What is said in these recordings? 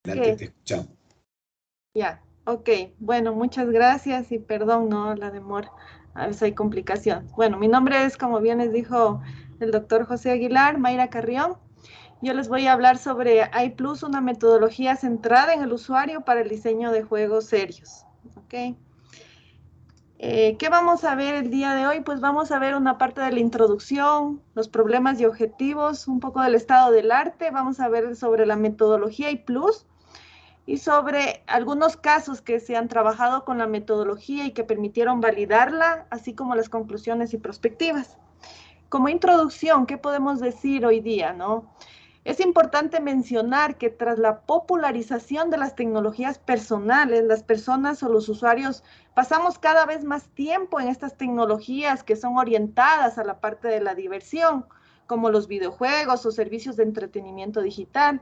Adelante, Ok, te escuchamos. ya, ok. Bueno, muchas gracias y perdón, ¿no? La demora. A veces hay complicaciones. Bueno, mi nombre es, como bien les dijo el doctor José Aguilar, Mayra Carrión. Yo les voy a hablar sobre iPlus, una metodología centrada en el usuario para el diseño de juegos serios. Ok. ¿Qué vamos a ver el día de hoy? Pues vamos a ver una parte de la introducción, los problemas y objetivos, un poco del estado del arte. Vamos a ver sobre la metodología iPlus y sobre algunos casos que se han trabajado con la metodología y que permitieron validarla, así como las conclusiones y perspectivas. Como introducción, ¿qué podemos decir hoy día, no? Es importante mencionar que tras la popularización de las tecnologías personales, las personas o los usuarios pasamos cada vez más tiempo en estas tecnologías que son orientadas a la parte de la diversión, como los videojuegos o servicios de entretenimiento digital.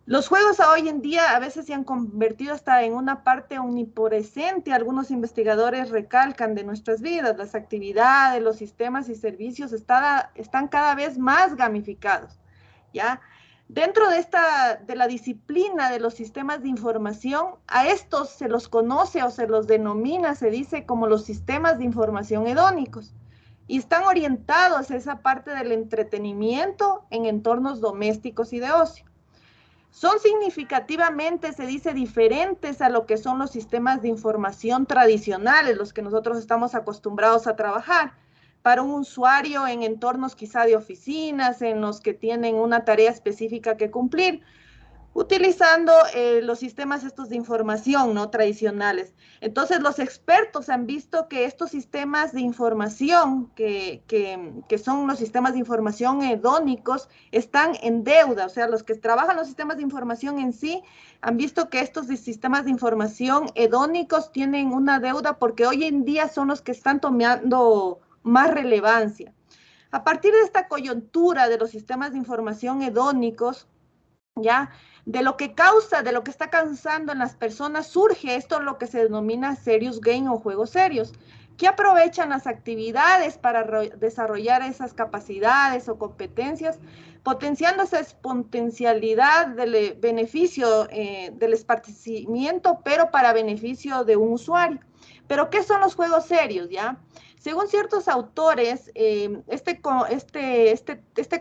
Los juegos hoy en día a veces se han convertido hasta en una parte omnipresente. Algunos investigadores recalcan de nuestras vidas. Las actividades, los sistemas y servicios están cada vez más gamificados, ¿ya? Dentro de la disciplina de los sistemas de información, a estos se los conoce o se los denomina, se dice como los sistemas de información hedónicos. Y están orientados a esa parte del entretenimiento en entornos domésticos y de ocio. Son significativamente, se dice, diferentes a lo que son los sistemas de información tradicionales, los que nosotros estamos acostumbrados a trabajar. Para un usuario en entornos quizá de oficinas, en los que tienen una tarea específica que cumplir, utilizando los sistemas estos de información no tradicionales. Entonces, los expertos han visto que estos sistemas de información, que son los sistemas de información hedónicos, están en deuda. O sea, los que trabajan los sistemas de información en sí han visto que estos sistemas de información hedónicos tienen una deuda porque hoy en día son los que están tomando más relevancia. A partir de esta coyuntura de los sistemas de información hedónicos, ¿ya? De lo que causa, de lo que está causando en las personas, surge esto lo que se denomina serious game o juegos serios, que aprovechan las actividades para desarrollar esas capacidades o competencias, potenciando esa potencialidad del beneficio del esparcimiento, pero para beneficio de un usuario. Pero, ¿qué son los juegos serios, ya? Según ciertos autores, este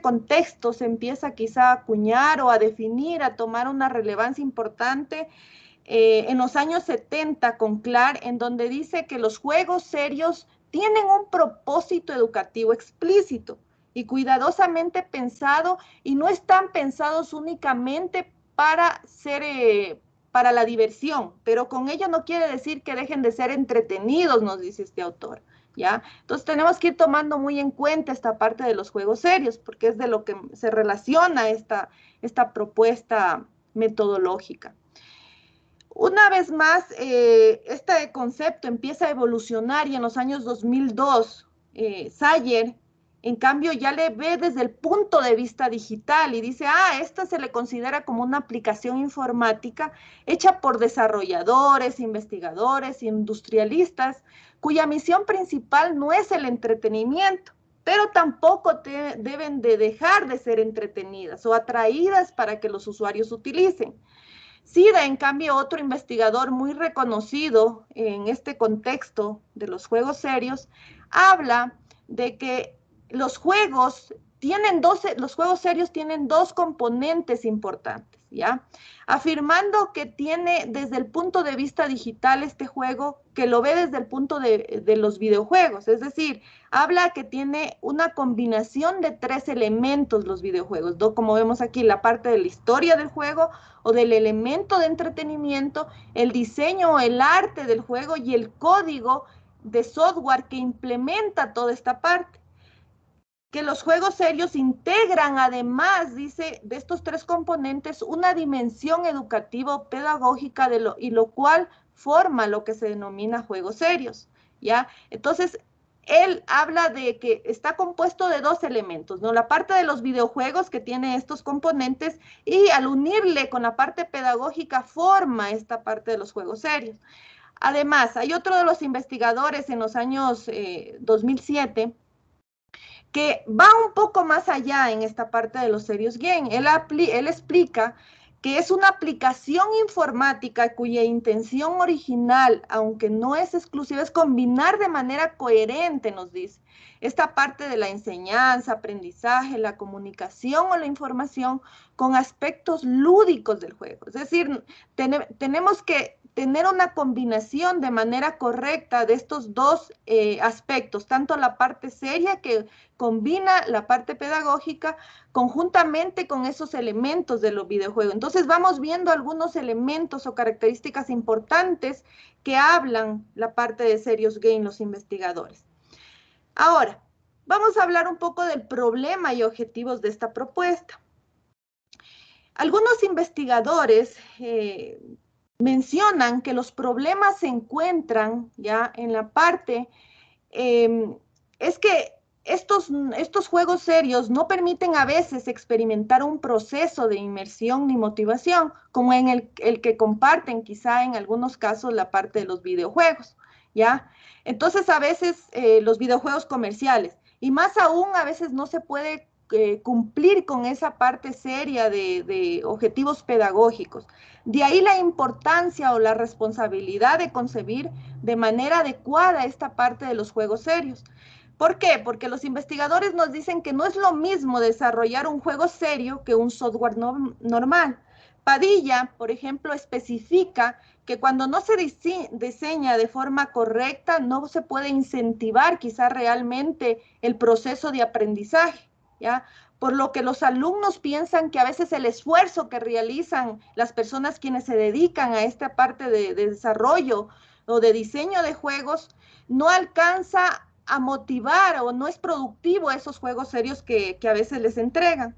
contexto se empieza quizá a acuñar o a definir, a tomar una relevancia importante en los años 70 con Clark, en donde dice que los juegos serios tienen un propósito educativo explícito y cuidadosamente pensado y no están pensados únicamente para ser para la diversión, pero con ello no quiere decir que dejen de ser entretenidos, nos dice este autor. ¿Ya? Entonces tenemos que ir tomando muy en cuenta esta parte de los juegos serios, porque es de lo que se relaciona esta propuesta metodológica. Una vez más, este concepto empieza a evolucionar y en los años 2002, Sayer, en cambio, ya le ve desde el punto de vista digital y dice, esta se le considera como una aplicación informática hecha por desarrolladores, investigadores, industrialistas, cuya misión principal no es el entretenimiento, pero tampoco deben de dejar de ser entretenidas o atraídas para que los usuarios utilicen. Sida, en cambio, otro investigador muy reconocido en este contexto de los juegos serios, habla de que los juegos serios tienen dos componentes importantes, ¿ya? Afirmando que tiene desde el punto de vista digital este juego, que lo ve desde el punto de los videojuegos, es decir, habla que tiene una combinación de tres elementos los videojuegos, ¿no? Como vemos aquí, la parte de la historia del juego, o del elemento de entretenimiento, el diseño o el arte del juego y el código de software que implementa toda esta parte. Que los juegos serios integran, además, dice, de estos tres componentes, una dimensión educativa o pedagógica y lo cual forma lo que se denomina juegos serios, ¿ya? Entonces, él habla de que está compuesto de dos elementos, ¿no? La parte de los videojuegos que tiene estos componentes y al unirle con la parte pedagógica forma esta parte de los juegos serios. Además, hay otro de los investigadores en los años 2007 que va un poco más allá en esta parte de los serious game. Él explica que es una aplicación informática cuya intención original, aunque no es exclusiva, es combinar de manera coherente, nos dice, esta parte de la enseñanza, aprendizaje, la comunicación o la información con aspectos lúdicos del juego. Es decir, tenemos que tener una combinación de manera correcta de estos dos aspectos, tanto la parte seria que combina la parte pedagógica conjuntamente con esos elementos de los videojuegos. Entonces vamos viendo algunos elementos o características importantes que hablan la parte de Serious Game, los investigadores. Ahora, vamos a hablar un poco del problema y objetivos de esta propuesta. Algunos investigadores mencionan que los problemas se encuentran ya en la parte, es que estos juegos serios no permiten a veces experimentar un proceso de inmersión ni motivación, como en el que comparten quizá en algunos casos la parte de los videojuegos, ¿ya? Entonces a veces los videojuegos comerciales, y más aún a veces no se puede cumplir con esa parte seria de objetivos pedagógicos. De ahí la importancia o la responsabilidad de concebir de manera adecuada esta parte de los juegos serios. ¿Por qué? Porque los investigadores nos dicen que no es lo mismo desarrollar un juego serio que un software normal. Padilla, por ejemplo, especifica que cuando no se diseña de forma correcta, no se puede incentivar quizá realmente el proceso de aprendizaje, ¿ya? Por lo que los alumnos piensan que a veces el esfuerzo que realizan las personas quienes se dedican a esta parte de desarrollo o de diseño de juegos no alcanza a motivar o no es productivo esos juegos serios que a veces les entregan.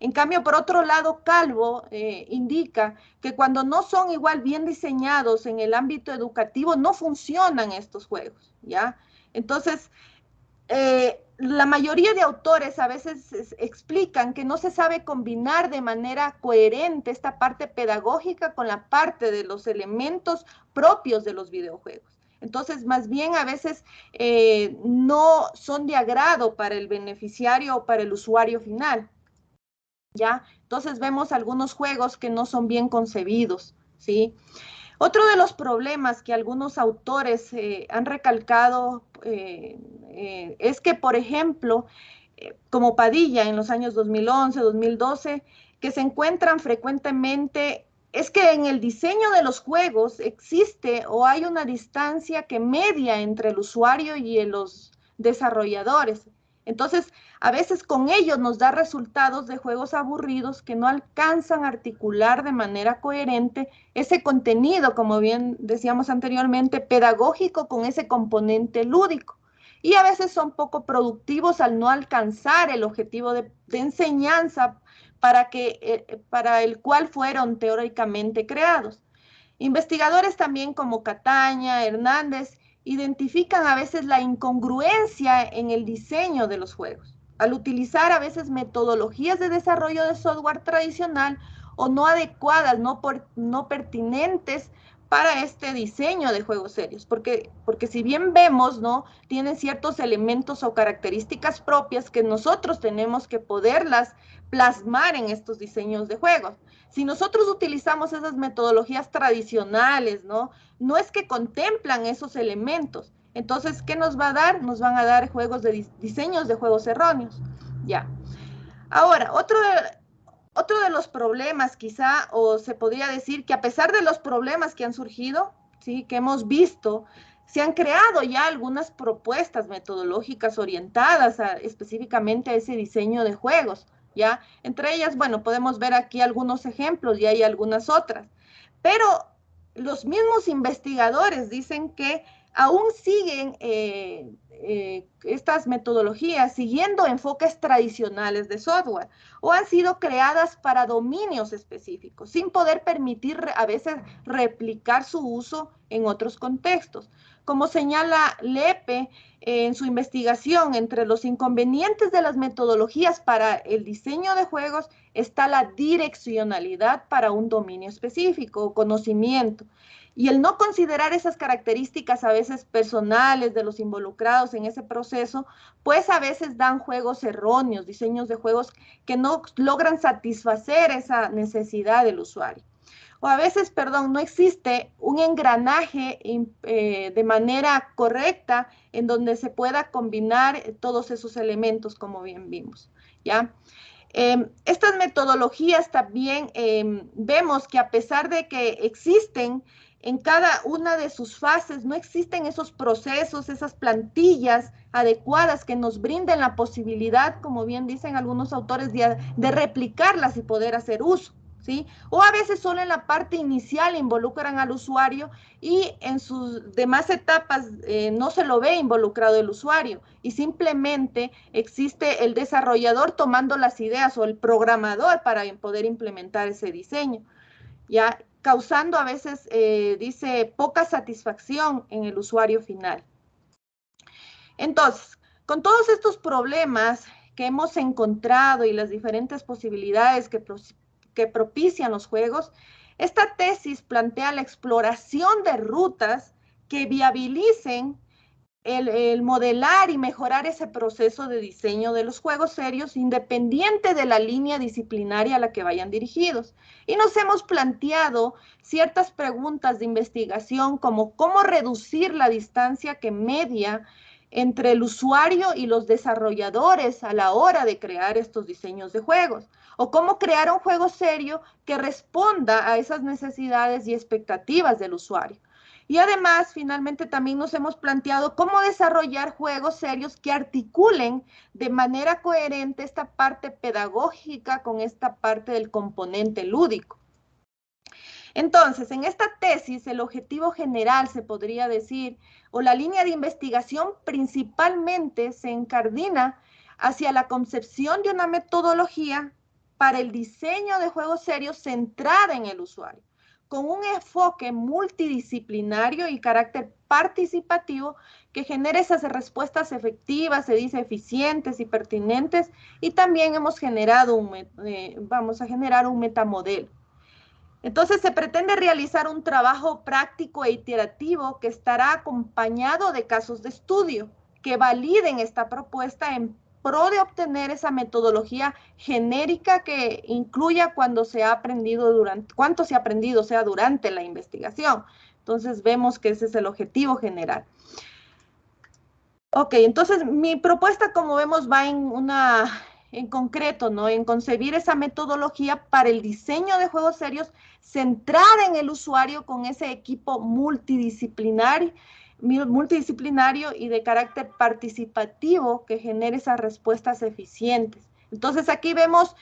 En cambio, por otro lado, Calvo indica que cuando no son igual bien diseñados en el ámbito educativo, no funcionan estos juegos, ¿ya? Entonces, la mayoría de autores a veces explican que no se sabe combinar de manera coherente esta parte pedagógica con la parte de los elementos propios de los videojuegos. Entonces, más bien a veces no son de agrado para el beneficiario o para el usuario final, ¿ya? Entonces vemos algunos juegos que no son bien concebidos, ¿sí? Otro de los problemas que algunos autores han recalcado es que, por ejemplo, como Padilla en los años 2011, 2012, que se encuentran frecuentemente, es que en el diseño de los juegos existe o hay una distancia que media entre el usuario y los desarrolladores. Entonces, a veces con ellos nos da resultados de juegos aburridos que no alcanzan a articular de manera coherente ese contenido, como bien decíamos anteriormente, pedagógico con ese componente lúdico. Y a veces son poco productivos al no alcanzar el objetivo de enseñanza para el cual fueron teóricamente creados. Investigadores también como Cataña, Hernández, identifican a veces la incongruencia en el diseño de los juegos, al utilizar a veces metodologías de desarrollo de software tradicional o no adecuadas, no pertinentes para este diseño de juegos serios, porque si bien vemos, ¿no? Tienen ciertos elementos o características propias que nosotros tenemos que poderlas plasmar en estos diseños de juegos. Si nosotros utilizamos esas metodologías tradicionales, ¿no? No es que contemplan esos elementos. Entonces, ¿qué nos va a dar? Nos van a dar juegos de diseños de juegos erróneos. Ya. Ahora, otro de los problemas quizá, o se podría decir que a pesar de los problemas que han surgido, ¿sí? Que hemos visto, se han creado ya algunas propuestas metodológicas orientadas específicamente a ese diseño de juegos, ¿ya? Entre ellas, bueno, podemos ver aquí algunos ejemplos y hay algunas otras, pero los mismos investigadores dicen que aún siguen estas metodologías siguiendo enfoques tradicionales de software o han sido creadas para dominios específicos, sin poder permitir a veces replicar su uso en otros contextos. Como señala Lepe en su investigación, entre los inconvenientes de las metodologías para el diseño de juegos está la direccionalidad para un dominio específico o conocimiento. Y el no considerar esas características a veces personales de los involucrados en ese proceso, pues a veces dan juegos erróneos, diseños de juegos que no logran satisfacer esa necesidad del usuario. O a veces, perdón, no existe un engranaje de manera correcta en donde se pueda combinar todos esos elementos, como bien vimos, ¿ya? Estas metodologías también vemos que a pesar de que existen en cada una de sus fases, no existen esos procesos, esas plantillas adecuadas que nos brinden la posibilidad, como bien dicen algunos autores, de replicarlas y poder hacer uso, ¿sí? O a veces solo en la parte inicial involucran al usuario y en sus demás etapas no se lo ve involucrado el usuario y simplemente existe el desarrollador tomando las ideas o el programador para poder implementar ese diseño, ya causando a veces, dice, poca satisfacción en el usuario final. Entonces, con todos estos problemas que hemos encontrado y las diferentes posibilidades que propician los juegos, esta tesis plantea la exploración de rutas que viabilicen el modelar y mejorar ese proceso de diseño de los juegos serios independiente de la línea disciplinaria a la que vayan dirigidos. Y nos hemos planteado ciertas preguntas de investigación como cómo reducir la distancia que media entre el usuario y los desarrolladores a la hora de crear estos diseños de juegos, o cómo crear un juego serio que responda a esas necesidades y expectativas del usuario. Y además, finalmente, también nos hemos planteado cómo desarrollar juegos serios que articulen de manera coherente esta parte pedagógica con esta parte del componente lúdico. Entonces, en esta tesis, el objetivo general, se podría decir, o la línea de investigación principalmente se incardina hacia la concepción de una metodología para el diseño de juegos serios centrada en el usuario, con un enfoque multidisciplinario y carácter participativo que genere esas respuestas efectivas, se dice eficientes y pertinentes, y también hemos generado vamos a generar un metamodelo. Entonces se pretende realizar un trabajo práctico e iterativo que estará acompañado de casos de estudio que validen esta propuesta en pro de obtener esa metodología genérica que incluya cuánto se ha aprendido durante la investigación. Entonces vemos que ese es el objetivo general. Ok, entonces mi propuesta, como vemos, va en concreto, ¿no? En concebir esa metodología para el diseño de juegos serios centrada en el usuario con ese equipo multidisciplinario y de carácter participativo que genere esas respuestas eficientes. Entonces aquí vemos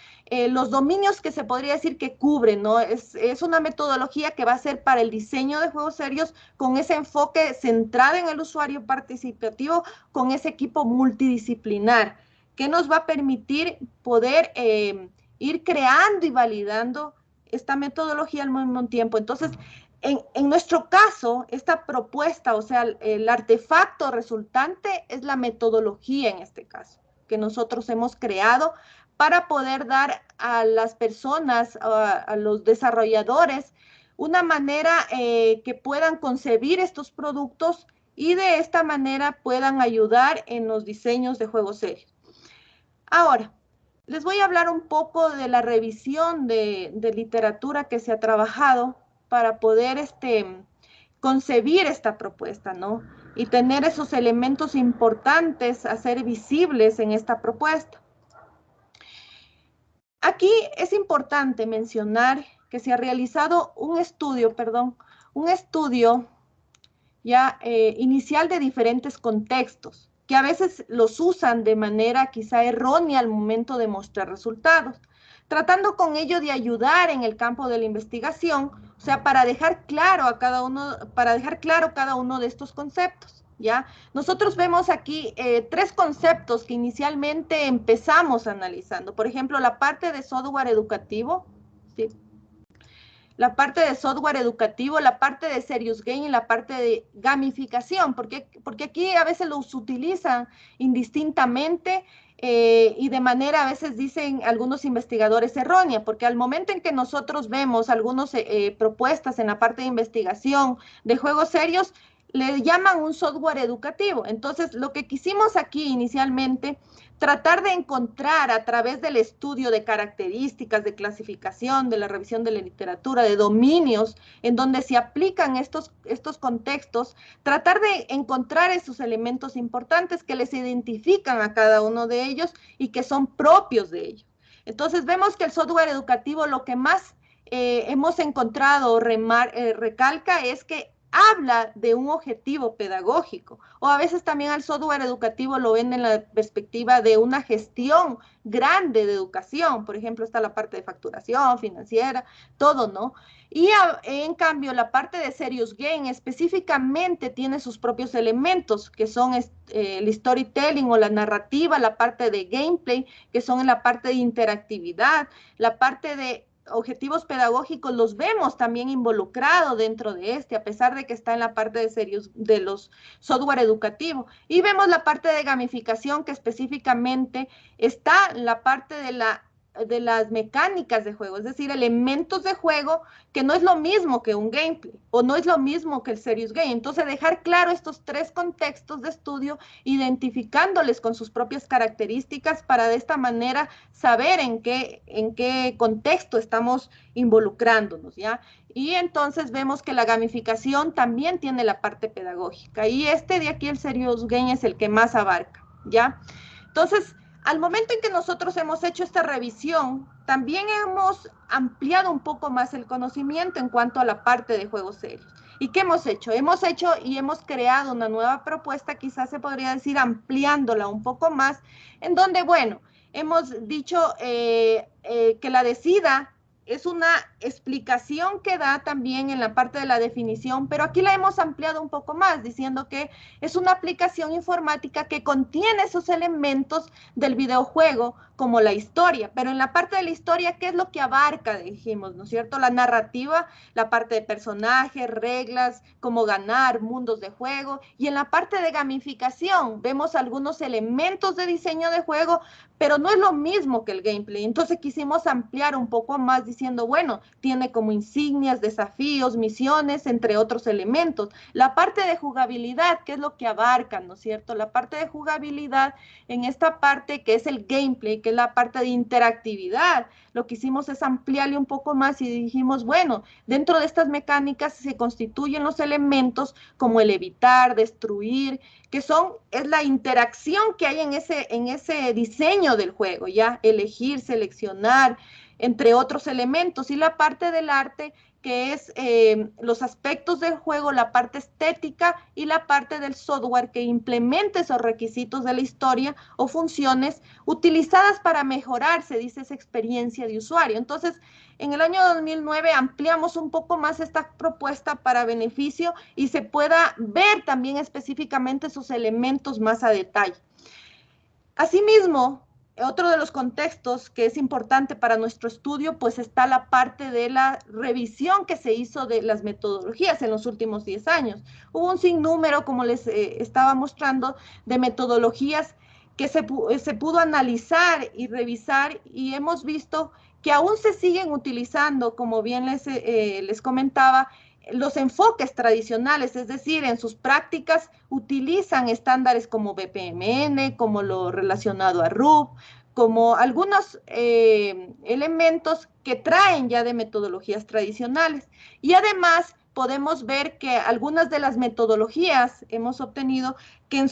los dominios que se podría decir que cubren, ¿no? Es una metodología que va a ser para el diseño de juegos serios con ese enfoque centrado en el usuario participativo, con ese equipo multidisciplinar, que nos va a permitir poder ir creando y validando esta metodología al mismo tiempo. Entonces, en nuestro caso, esta propuesta, o sea, el artefacto resultante es la metodología en este caso, que nosotros hemos creado para poder dar a las personas, a los desarrolladores, una manera que puedan concebir estos productos y de esta manera puedan ayudar en los diseños de juegos serios. Ahora, les voy a hablar un poco de la revisión de literatura que se ha trabajado para poder concebir esta propuesta, ¿no? Y tener esos elementos importantes a ser visibles en esta propuesta. Aquí es importante mencionar que se ha realizado un estudio ya inicial de diferentes contextos, que a veces los usan de manera quizá errónea al momento de mostrar resultados, tratando con ello de ayudar en el campo de la investigación, o sea, para dejar claro cada uno de estos conceptos, ¿ya? Nosotros vemos aquí tres conceptos que inicialmente empezamos analizando. Por ejemplo, la parte de software educativo, ¿sí? la parte de software educativo, la parte de serious game y la parte de gamificación, porque aquí a veces los utilizan indistintamente y de manera, a veces dicen algunos investigadores, errónea, porque al momento en que nosotros vemos algunas propuestas en la parte de investigación de juegos serios, le llaman un software educativo. Entonces, lo que quisimos aquí inicialmente, tratar de encontrar a través del estudio de características, de clasificación, de la revisión de la literatura, de dominios, en donde se aplican estos contextos, tratar de encontrar esos elementos importantes que les identifican a cada uno de ellos y que son propios de ellos. Entonces, vemos que el software educativo lo que más hemos encontrado o recalca es que habla de un objetivo pedagógico, o a veces también al software educativo lo ven en la perspectiva de una gestión grande de educación. Por ejemplo, está la parte de facturación financiera, todo, ¿no? Y en cambio, la parte de serious game específicamente tiene sus propios elementos, que son el storytelling o la narrativa, la parte de gameplay, que son en la parte de interactividad, la parte de objetivos pedagógicos los vemos también involucrados dentro de a pesar de que está en la parte de serios de los software educativo. Y vemos la parte de gamificación que específicamente está en la parte de las mecánicas de juego, es decir, elementos de juego que no es lo mismo que un gameplay o no es lo mismo que el serious game. Entonces, dejar claro estos tres contextos de estudio, identificándoles con sus propias características para de esta manera saber en qué contexto estamos involucrándonos, ¿ya? Y entonces vemos que la gamificación también tiene la parte pedagógica y de aquí, el serious game, es el que más abarca, ¿ya? Entonces, al momento en que nosotros hemos hecho esta revisión, también hemos ampliado un poco más el conocimiento en cuanto a la parte de juegos serios. ¿Y qué hemos hecho? Hemos hecho y hemos creado una nueva propuesta, quizás se podría decir ampliándola un poco más, en donde, bueno, hemos dicho que la DECIDA es una explicación que da también en la parte de la definición, pero aquí la hemos ampliado un poco más, diciendo que es una aplicación informática que contiene esos elementos del videojuego, como la historia, pero en la parte de la historia, ¿qué es lo que abarca? Dijimos, ¿no es cierto? La narrativa, la parte de personajes, reglas, cómo ganar, mundos de juego, y en la parte de gamificación vemos algunos elementos de diseño de juego, pero no es lo mismo que el gameplay. Entonces quisimos ampliar un poco más diciendo, bueno, tiene como insignias, desafíos, misiones, entre otros elementos. La parte de jugabilidad, ¿qué es lo que abarca? ¿No es cierto? La parte de jugabilidad en esta parte que es el gameplay, que es la parte de interactividad, lo que hicimos es ampliarle un poco más y dijimos, bueno, dentro de estas mecánicas se constituyen los elementos como el evitar, destruir, que es la interacción que hay en ese diseño del juego, ya elegir, seleccionar, entre otros elementos, y la parte del arte, que es los aspectos del juego, la parte estética y la parte del software que implementa esos requisitos de la historia o funciones utilizadas para mejorar, se dice, esa experiencia de usuario. Entonces, en el año 2009 ampliamos un poco más esta propuesta para beneficio y se pueda ver también específicamente esos elementos más a detalle. Asimismo, otro de los contextos que es importante para nuestro estudio, pues está la parte de la revisión que se hizo de las metodologías en los últimos 10 años. Hubo un sinnúmero, como les estaba mostrando, de metodologías que se pudo analizar y revisar, y hemos visto que aún se siguen utilizando, como bien les comentaba, los enfoques tradicionales, es decir, en sus prácticas utilizan estándares como BPMN, como lo relacionado a RUP, como algunos elementos que traen ya de metodologías tradicionales. Y además podemos ver que algunas de las metodologías hemos obtenido que en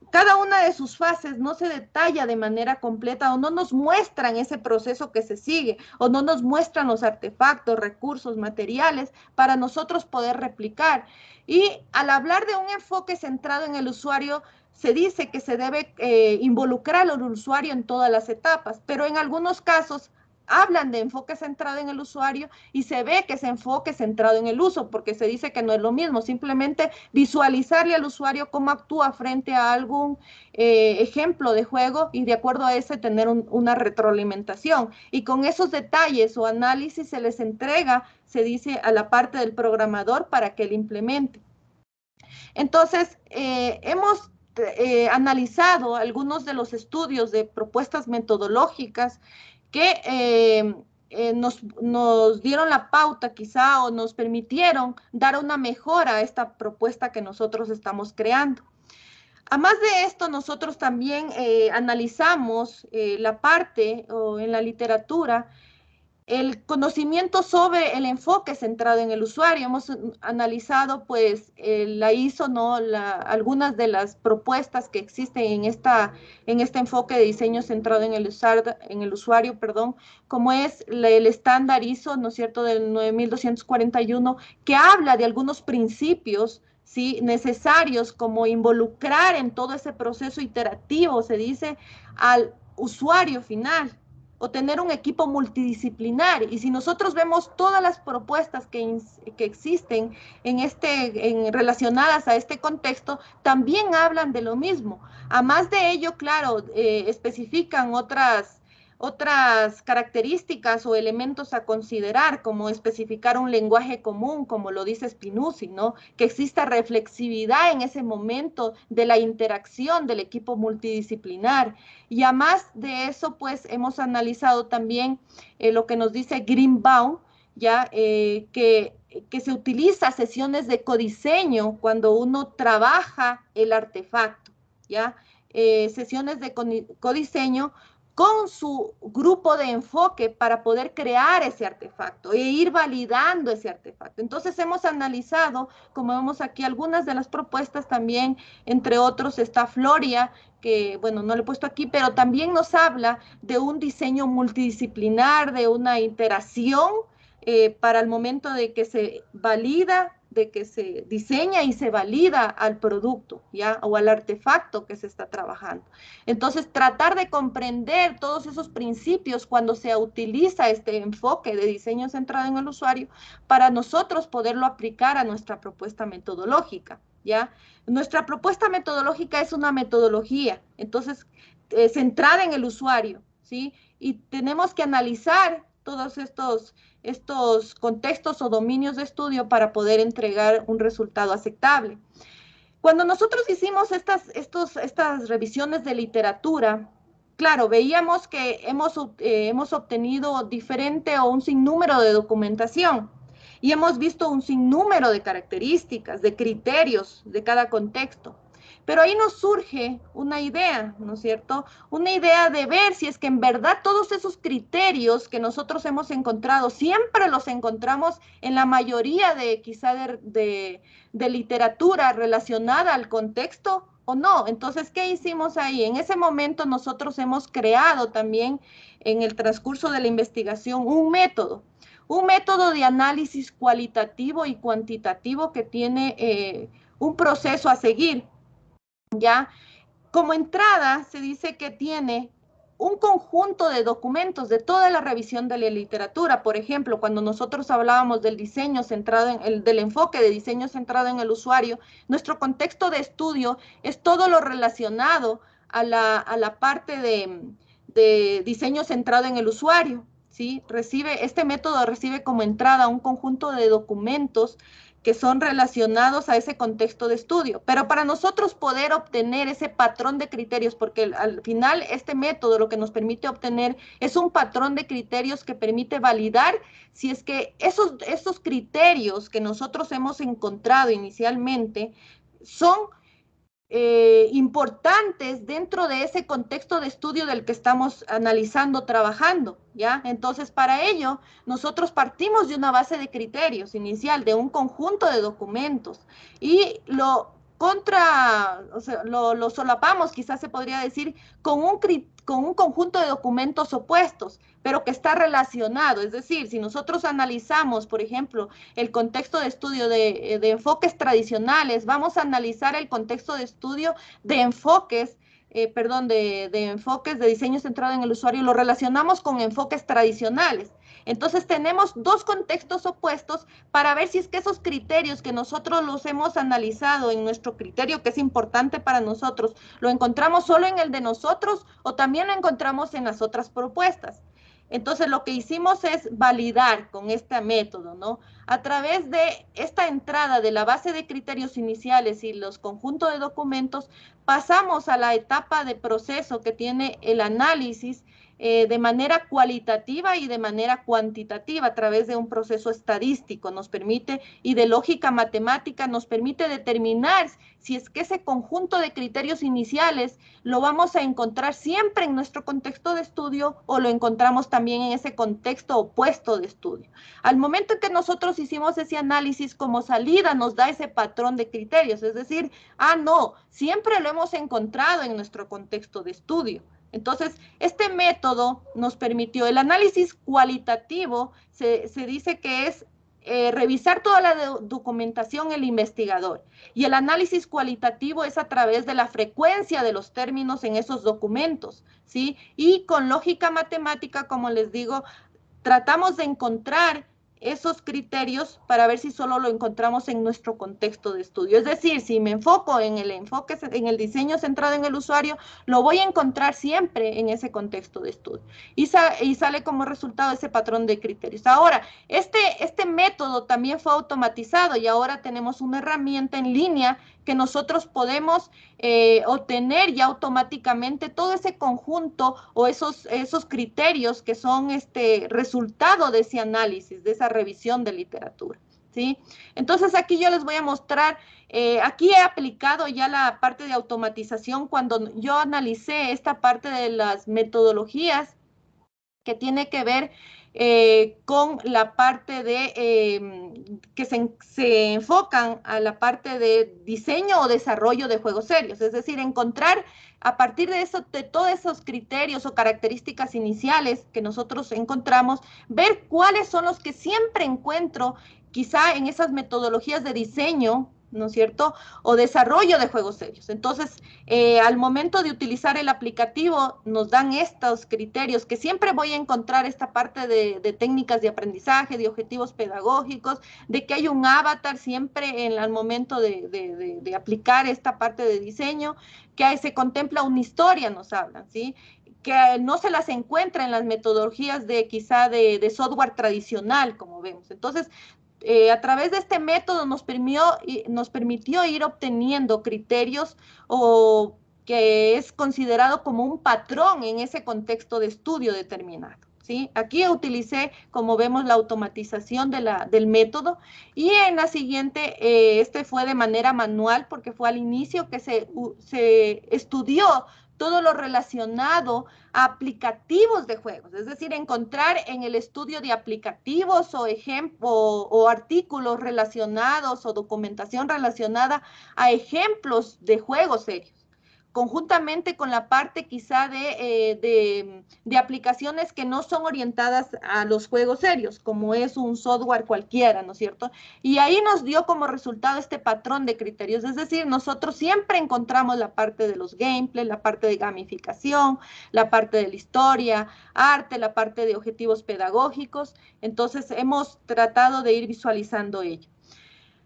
cada una de sus fases no se detalla de manera completa o no nos muestran ese proceso que se sigue o no nos muestran los artefactos, recursos, materiales para nosotros poder replicar. Y al hablar de un enfoque centrado en el usuario, se dice que se debe involucrar al usuario en todas las etapas, pero en algunos casos hablan de enfoque centrado en el usuario y se ve que ese enfoque centrado en el uso, porque se dice que no es lo mismo, simplemente visualizarle al usuario cómo actúa frente a algún ejemplo de juego y de acuerdo a ese tener una retroalimentación. Y con esos detalles o análisis se les entrega, se dice, a la parte del programador para que él implemente. Entonces, hemos analizado algunos de los estudios de propuestas metodológicas que nos dieron la pauta quizá o nos permitieron dar una mejora a esta propuesta que nosotros estamos creando. Además de esto, nosotros también analizamos la parte o en la literatura el conocimiento sobre el enfoque centrado en el usuario. Hemos analizado pues la ISO, ¿no? Algunas de las propuestas que existen en este enfoque de diseño centrado en el usuario, perdón, como es el estándar ISO, ¿no es cierto?, del 9241, que habla de algunos principios, ¿sí?, necesarios, como involucrar en todo ese proceso iterativo, se dice, al usuario final, o tener un equipo multidisciplinar. Y si nosotros vemos todas las propuestas que existen relacionadas a este contexto, también hablan de lo mismo. A más de ello, claro, especifican otras características o elementos a considerar, como especificar un lenguaje común, como lo dice Spinuzzi, ¿no? Que exista reflexividad en ese momento de la interacción del equipo multidisciplinar. Y además de eso, pues hemos analizado también lo que nos dice Greenbaum, ya que se utiliza sesiones de codiseño cuando uno trabaja el artefacto, ya sesiones de codiseño con su grupo de enfoque para poder crear ese artefacto e ir validando ese artefacto. Entonces hemos analizado, como vemos aquí, algunas de las propuestas también, entre otros está Floria, que bueno, no lo he puesto aquí, pero también nos habla de un diseño multidisciplinar, de una iteración para el momento de que se valida, de que se diseña y se valida al producto, ¿ya? O al artefacto que se está trabajando. Entonces, tratar de comprender todos esos principios cuando se utiliza este enfoque de diseño centrado en el usuario para nosotros poderlo aplicar a nuestra propuesta metodológica, ¿ya? Nuestra propuesta metodológica es una metodología, entonces, centrada en el usuario, ¿sí? Y tenemos que analizar todos estos contextos o dominios de estudio para poder entregar un resultado aceptable. Cuando nosotros hicimos estas revisiones de literatura, claro, veíamos que hemos obtenido diferente o un sinnúmero de documentación y hemos visto un sinnúmero de características, de criterios de cada contexto. Pero ahí nos surge una idea, ¿no es cierto? Una idea de ver si es que en verdad todos esos criterios que nosotros hemos encontrado, siempre los encontramos en la mayoría de quizá de literatura relacionada al contexto o no. Entonces, ¿qué hicimos ahí? En ese momento nosotros hemos creado también en el transcurso de la investigación un método de análisis cualitativo y cuantitativo que tiene un proceso a seguir. ¿Ya? Como entrada se dice que tiene un conjunto de documentos de toda la revisión de la literatura. Por ejemplo, cuando nosotros hablábamos del diseño centrado del enfoque de diseño centrado en el usuario, nuestro contexto de estudio es todo lo relacionado a la parte de diseño centrado en el usuario, ¿sí? Este método recibe como entrada un conjunto de documentos que son relacionados a ese contexto de estudio. Pero para nosotros poder obtener ese patrón de criterios, porque al final este método lo que nos permite obtener es un patrón de criterios que permite validar si es que esos criterios que nosotros hemos encontrado inicialmente son importantes dentro de ese contexto de estudio del que estamos analizando, trabajando, ¿ya? Entonces, para ello, nosotros partimos de una base de criterios inicial, de un conjunto de documentos, y o sea, lo solapamos, quizás se podría decir, con un conjunto de documentos opuestos, pero que está relacionado. Es decir, si nosotros analizamos, por ejemplo, el contexto de estudio de enfoques tradicionales, vamos a analizar el contexto de estudio de enfoques de enfoques de diseño centrado en el usuario, lo relacionamos con enfoques tradicionales. Entonces tenemos dos contextos opuestos para ver si es que esos criterios que nosotros los hemos analizado en nuestro criterio, que es importante para nosotros, lo encontramos solo en el de nosotros o también lo encontramos en las otras propuestas. Entonces lo que hicimos es validar con este método, ¿no? A través de esta entrada de la base de criterios iniciales y los conjuntos de documentos, pasamos a la etapa de proceso que tiene el análisis de manera cualitativa y de manera cuantitativa a través de un proceso estadístico, nos permite, y de lógica matemática, nos permite determinar si es que ese conjunto de criterios iniciales lo vamos a encontrar siempre en nuestro contexto de estudio o lo encontramos también en ese contexto opuesto de estudio. Al momento en que nosotros hicimos ese análisis, como salida nos da ese patrón de criterios, es decir, no, siempre lo hemos encontrado en nuestro contexto de estudio. Entonces, este método nos permitió, el análisis cualitativo se dice que es revisar toda la documentación el investigador, y el análisis cualitativo es a través de la frecuencia de los términos en esos documentos, ¿sí? Y con lógica matemática, como les digo, tratamos de encontrar esos criterios para ver si solo lo encontramos en nuestro contexto de estudio. Es decir, si me enfoco en el diseño centrado en el usuario, lo voy a encontrar siempre en ese contexto de estudio. Y sale como resultado ese patrón de criterios. Ahora, este método también fue automatizado y ahora tenemos una herramienta en línea que nosotros podemos obtener ya automáticamente todo ese conjunto o esos criterios que son resultado de ese análisis, de esa revisión de literatura, ¿sí? Entonces aquí yo les voy a mostrar, aquí he aplicado ya la parte de automatización cuando yo analicé esta parte de las metodologías que tiene que ver con la parte de que se enfocan a la parte de diseño o desarrollo de juegos serios, es decir, encontrar a partir de eso, de todos esos criterios o características iniciales que nosotros encontramos, ver cuáles son los que siempre encuentro quizá en esas metodologías de diseño, ¿no es cierto?, o desarrollo de juegos serios. Entonces, al momento de utilizar el aplicativo, nos dan estos criterios que siempre voy a encontrar esta parte de técnicas de aprendizaje, de objetivos pedagógicos, de que hay un avatar siempre al momento de aplicar esta parte de diseño, que se contempla una historia, nos hablan, ¿sí?, que no se las encuentra en las metodologías quizá de software tradicional, como vemos. Entonces, a través de este método nos permitió ir obteniendo criterios o que es considerado como un patrón en ese contexto de estudio determinado, ¿sí? Aquí utilicé, como vemos, la automatización del método, y en la siguiente, fue de manera manual porque fue al inicio que se estudió todo lo relacionado a aplicativos de juegos, es decir, encontrar en el estudio de aplicativos o artículos relacionados o documentación relacionada a ejemplos de juegos serios, conjuntamente con la parte quizá de aplicaciones que no son orientadas a los juegos serios, como es un software cualquiera, ¿no es cierto? Y ahí nos dio como resultado este patrón de criterios, es decir, nosotros siempre encontramos la parte de los gameplay, la parte de gamificación, la parte de la historia, arte, la parte de objetivos pedagógicos. Entonces hemos tratado de ir visualizando ello.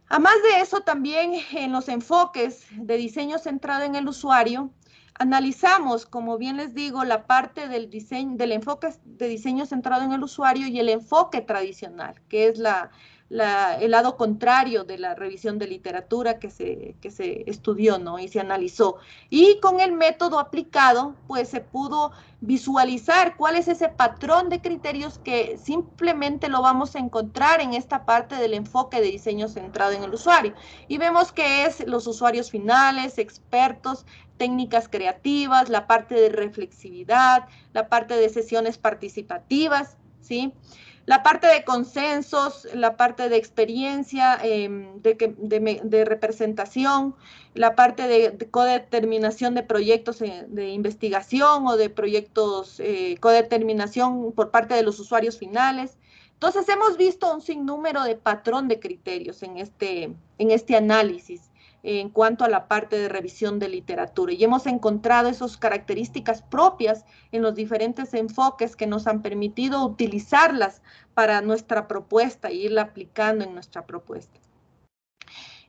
Además de eso, también en los enfoques de diseño centrado en el usuario, analizamos, como bien les digo, la parte del enfoque de diseño centrado en el usuario y el enfoque tradicional, que es el lado contrario de la revisión de literatura que se estudió, ¿no?, y se analizó. Y con el método aplicado, pues se pudo visualizar cuál es ese patrón de criterios que simplemente lo vamos a encontrar en esta parte del enfoque de diseño centrado en el usuario. Y vemos que es los usuarios finales, expertos, técnicas creativas, la parte de reflexividad, la parte de sesiones participativas, ¿sí?, la parte de consensos, la parte de experiencia, de representación, la parte de codeterminación de proyectos de investigación o de proyectos, codeterminación por parte de los usuarios finales. Entonces, hemos visto un sinnúmero de patrón de criterios en este análisis. en cuanto a la parte de revisión de literatura. Y hemos encontrado esas características propias en los diferentes enfoques que nos han permitido utilizarlas para nuestra propuesta e irla aplicando en nuestra propuesta.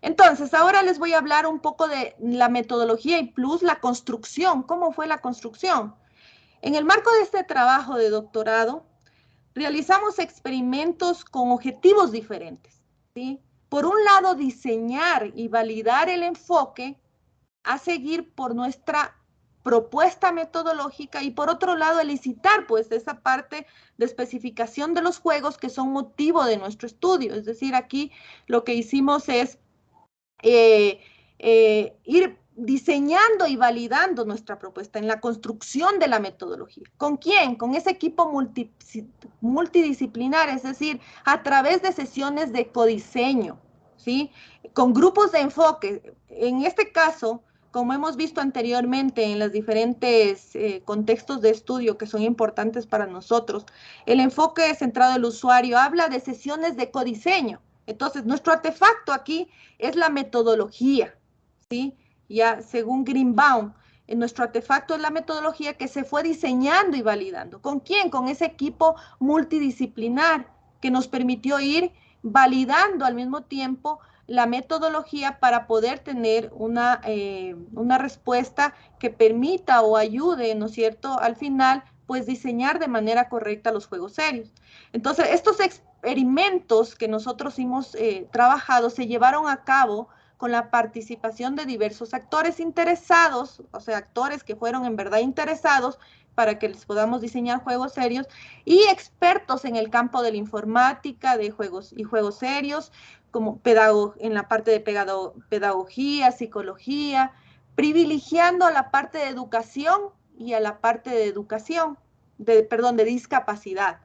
Entonces, ahora les voy a hablar un poco de la metodología y plus la construcción. ¿Cómo fue la construcción? En el marco de este trabajo de doctorado, realizamos experimentos con objetivos diferentes, ¿sí? Por un lado, diseñar y validar el enfoque a seguir por nuestra propuesta metodológica y por otro lado, elicitar pues esa parte de especificación de los juegos que son motivo de nuestro estudio. Es decir, aquí lo que hicimos es ir diseñando y validando nuestra propuesta en la construcción de la metodología. ¿Con quién? Con ese equipo multidisciplinar, es decir, a través de sesiones de codiseño, ¿sí? Con grupos de enfoque. En este caso, como hemos visto anteriormente en los diferentes contextos de estudio que son importantes para nosotros, el enfoque centrado en el usuario habla de sesiones de codiseño. Entonces, nuestro artefacto aquí es la metodología, ¿sí? Ya según Greenbaum, nuestro artefacto es la metodología que se fue diseñando y validando. ¿Con quién? Con ese equipo multidisciplinar que nos permitió ir validando al mismo tiempo la metodología para poder tener una respuesta que permita o ayude, ¿no es cierto?, al final, pues diseñar de manera correcta los juegos serios. Entonces, estos experimentos que nosotros hemos trabajado se llevaron a cabo con la participación de diversos actores interesados, o sea, actores que fueron en verdad interesados para que les podamos diseñar juegos serios, y expertos en el campo de la informática, de juegos y juegos serios, como en la parte de pedagogía, psicología, privilegiando a la parte de educación y a la parte de de discapacidad,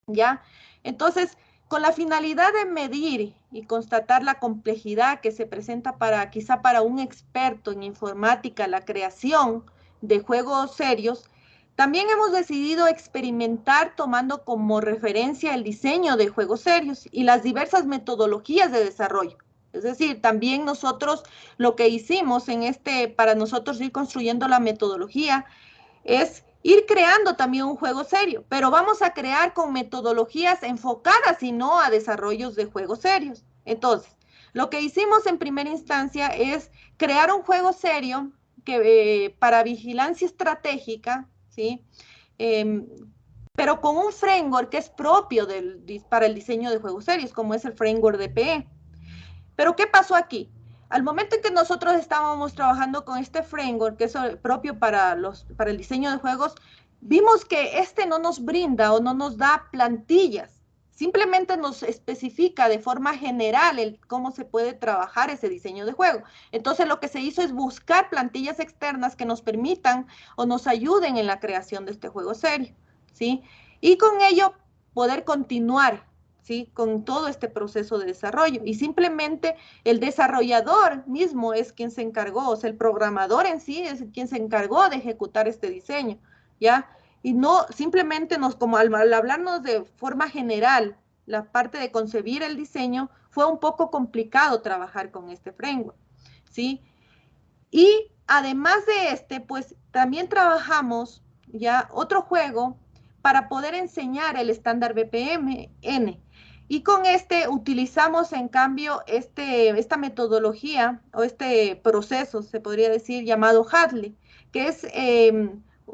¿ya? Entonces, con la finalidad de medir y constatar la complejidad que se presenta quizá para un experto en informática, la creación de juegos serios, también hemos decidido experimentar tomando como referencia el diseño de juegos serios y las diversas metodologías de desarrollo. Es decir, también nosotros lo que hicimos para nosotros ir construyendo la metodología es ir creando también un juego serio, pero vamos a crear con metodologías enfocadas y no a desarrollos de juegos serios. Entonces, lo que hicimos en primera instancia es crear un juego serio para vigilancia estratégica, ¿sí? Pero con un framework que es propio para el diseño de juegos serios, como es el framework DPE. Pero ¿qué pasó aquí? Al momento en que nosotros estábamos trabajando con este framework, que es propio para el diseño de juegos, vimos que no nos brinda o no nos da plantillas. Simplemente nos especifica de forma general cómo se puede trabajar ese diseño de juego. Entonces, lo que se hizo es buscar plantillas externas que nos permitan o nos ayuden en la creación de este juego serio, ¿sí? Y con ello poder continuar, ¿sí?, con todo este proceso de desarrollo. Y simplemente el desarrollador mismo es quien se encargó, o sea, el programador en sí es quien se encargó de ejecutar este diseño, ¿ya? Y no simplemente como al hablarnos de forma general, la parte de concebir el diseño, fue un poco complicado trabajar con este framework, ¿sí? Y además de pues también trabajamos ya otro juego para poder enseñar el estándar BPMN. Y con utilizamos en cambio esta metodología o este proceso, se podría decir, llamado Hadley, que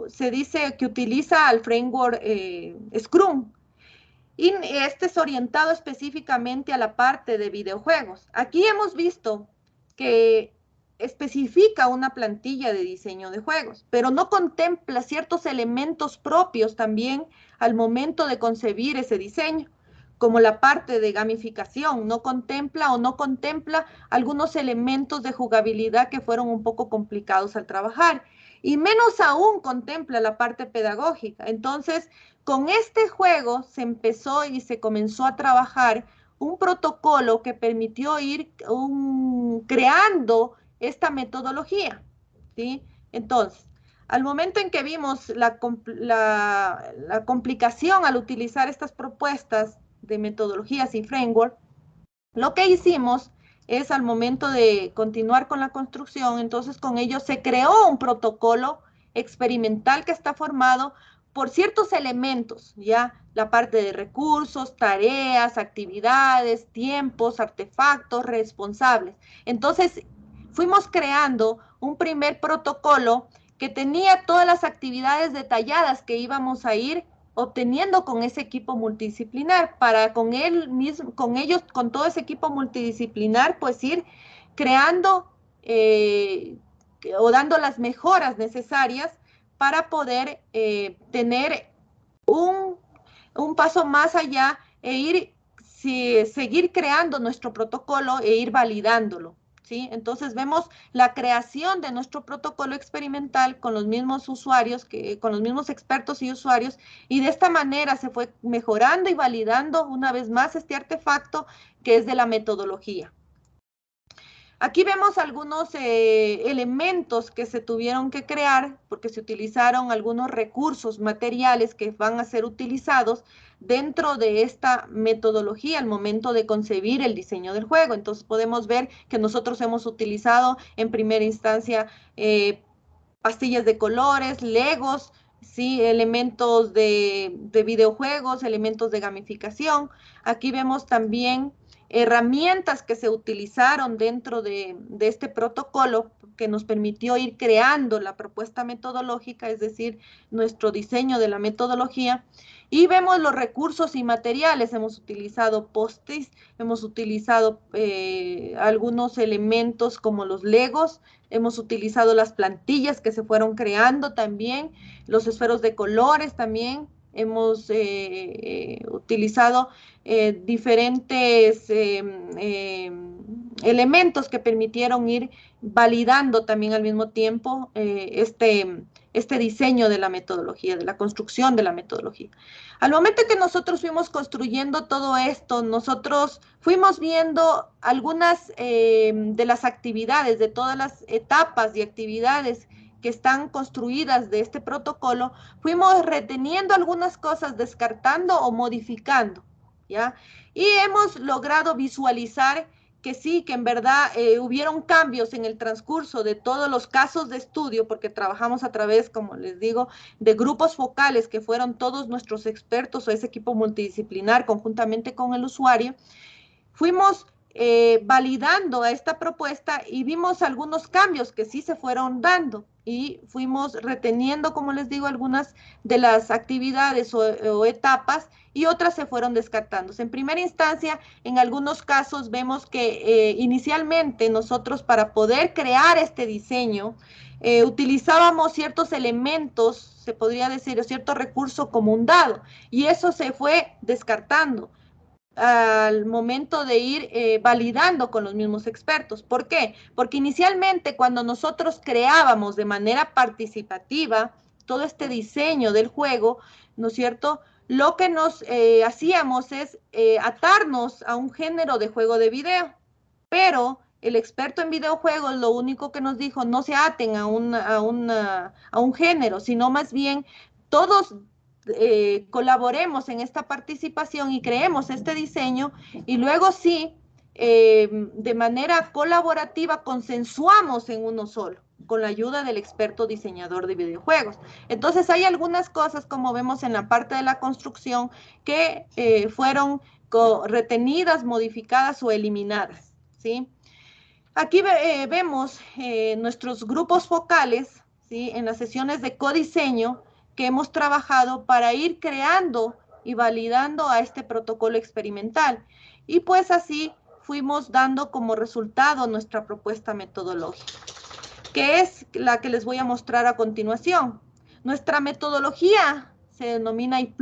se dice que utiliza al framework Scrum. Y este es orientado específicamente a la parte de videojuegos. Aquí hemos visto que especifica una plantilla de diseño de juegos, pero no contempla ciertos elementos propios también al momento de concebir ese diseño, como la parte de gamificación, no contempla algunos elementos de jugabilidad que fueron un poco complicados al trabajar, y menos aún contempla la parte pedagógica. Entonces, con este juego se empezó y se comenzó a trabajar un protocolo que permitió ir creando esta metodología, ¿sí? Entonces, al momento en que vimos la complicación al utilizar estas propuestas de metodologías y framework, lo que hicimos es al momento de continuar con la construcción, entonces con ello se creó un protocolo experimental que está formado por ciertos elementos, ya la parte de recursos, tareas, actividades, tiempos, artefactos, responsables. Entonces, fuimos creando un primer protocolo que tenía todas las actividades detalladas que íbamos a ir obteniendo con ese equipo multidisciplinar, para con él mismo, con ellos, con todo ese equipo multidisciplinar, pues ir creando o dando las mejoras necesarias para poder tener un paso más allá e ir, seguir creando nuestro protocolo e ir validándolo. ¿Sí? Entonces vemos la creación de nuestro protocolo experimental con los mismos usuarios, con los mismos expertos y usuarios, y de esta manera se fue mejorando y validando una vez más este artefacto que es de la metodología. Aquí vemos algunos elementos que se tuvieron que crear porque se utilizaron algunos recursos materiales que van a ser utilizados dentro de esta metodología al momento de concebir el diseño del juego. Entonces podemos ver que nosotros hemos utilizado en primera instancia pastillas de colores, legos, ¿sí? Elementos de videojuegos, elementos de gamificación. Aquí vemos también herramientas que se utilizaron dentro de este protocolo que nos permitió ir creando la propuesta metodológica, es decir, nuestro diseño de la metodología. Y vemos los recursos y materiales. Hemos utilizado post-its, hemos utilizado algunos elementos como los legos, hemos utilizado las plantillas que se fueron creando también, los esferos de colores también. Hemos utilizado diferentes elementos que permitieron ir validando también al mismo tiempo este diseño de la metodología, de la construcción de la metodología. Al momento que nosotros fuimos construyendo todo esto, nosotros fuimos viendo algunas de las actividades, de todas las etapas y actividades que están construidas de este protocolo, fuimos reteniendo algunas cosas, descartando o modificando, ¿ya? Y hemos logrado visualizar que sí, que en verdad hubieron cambios en el transcurso de todos los casos de estudio, porque trabajamos a través, como les digo, de grupos focales que fueron todos nuestros expertos o ese equipo multidisciplinar conjuntamente con el usuario. Fuimos validando a esta propuesta y vimos algunos cambios que sí se fueron dando y fuimos reteniendo, como les digo, algunas de las actividades o etapas y otras se fueron descartándose. En primera instancia, en algunos casos vemos que inicialmente nosotros para poder crear este diseño utilizábamos ciertos elementos, se podría decir, o cierto recurso como un dado, y eso se fue descartando al momento de ir validando con los mismos expertos. ¿Por qué? Porque inicialmente cuando nosotros creábamos de manera participativa todo este diseño del juego, ¿no es cierto? Lo que nos hacíamos es atarnos a un género de juego de video, pero el experto en videojuegos lo único que nos dijo, no se aten a un género, sino más bien todos colaboremos en esta participación y creemos este diseño y luego sí, de manera colaborativa consensuamos en uno solo con la ayuda del experto diseñador de videojuegos. Entonces hay algunas cosas, como vemos en la parte de la construcción, que fueron retenidas, modificadas o eliminadas, ¿sí? Aquí vemos nuestros grupos focales, ¿sí? En las sesiones de codiseño que hemos trabajado para ir creando y validando a este protocolo experimental. Y pues así fuimos dando como resultado nuestra propuesta metodológica, que es la que les voy a mostrar a continuación. Nuestra metodología se denomina I+,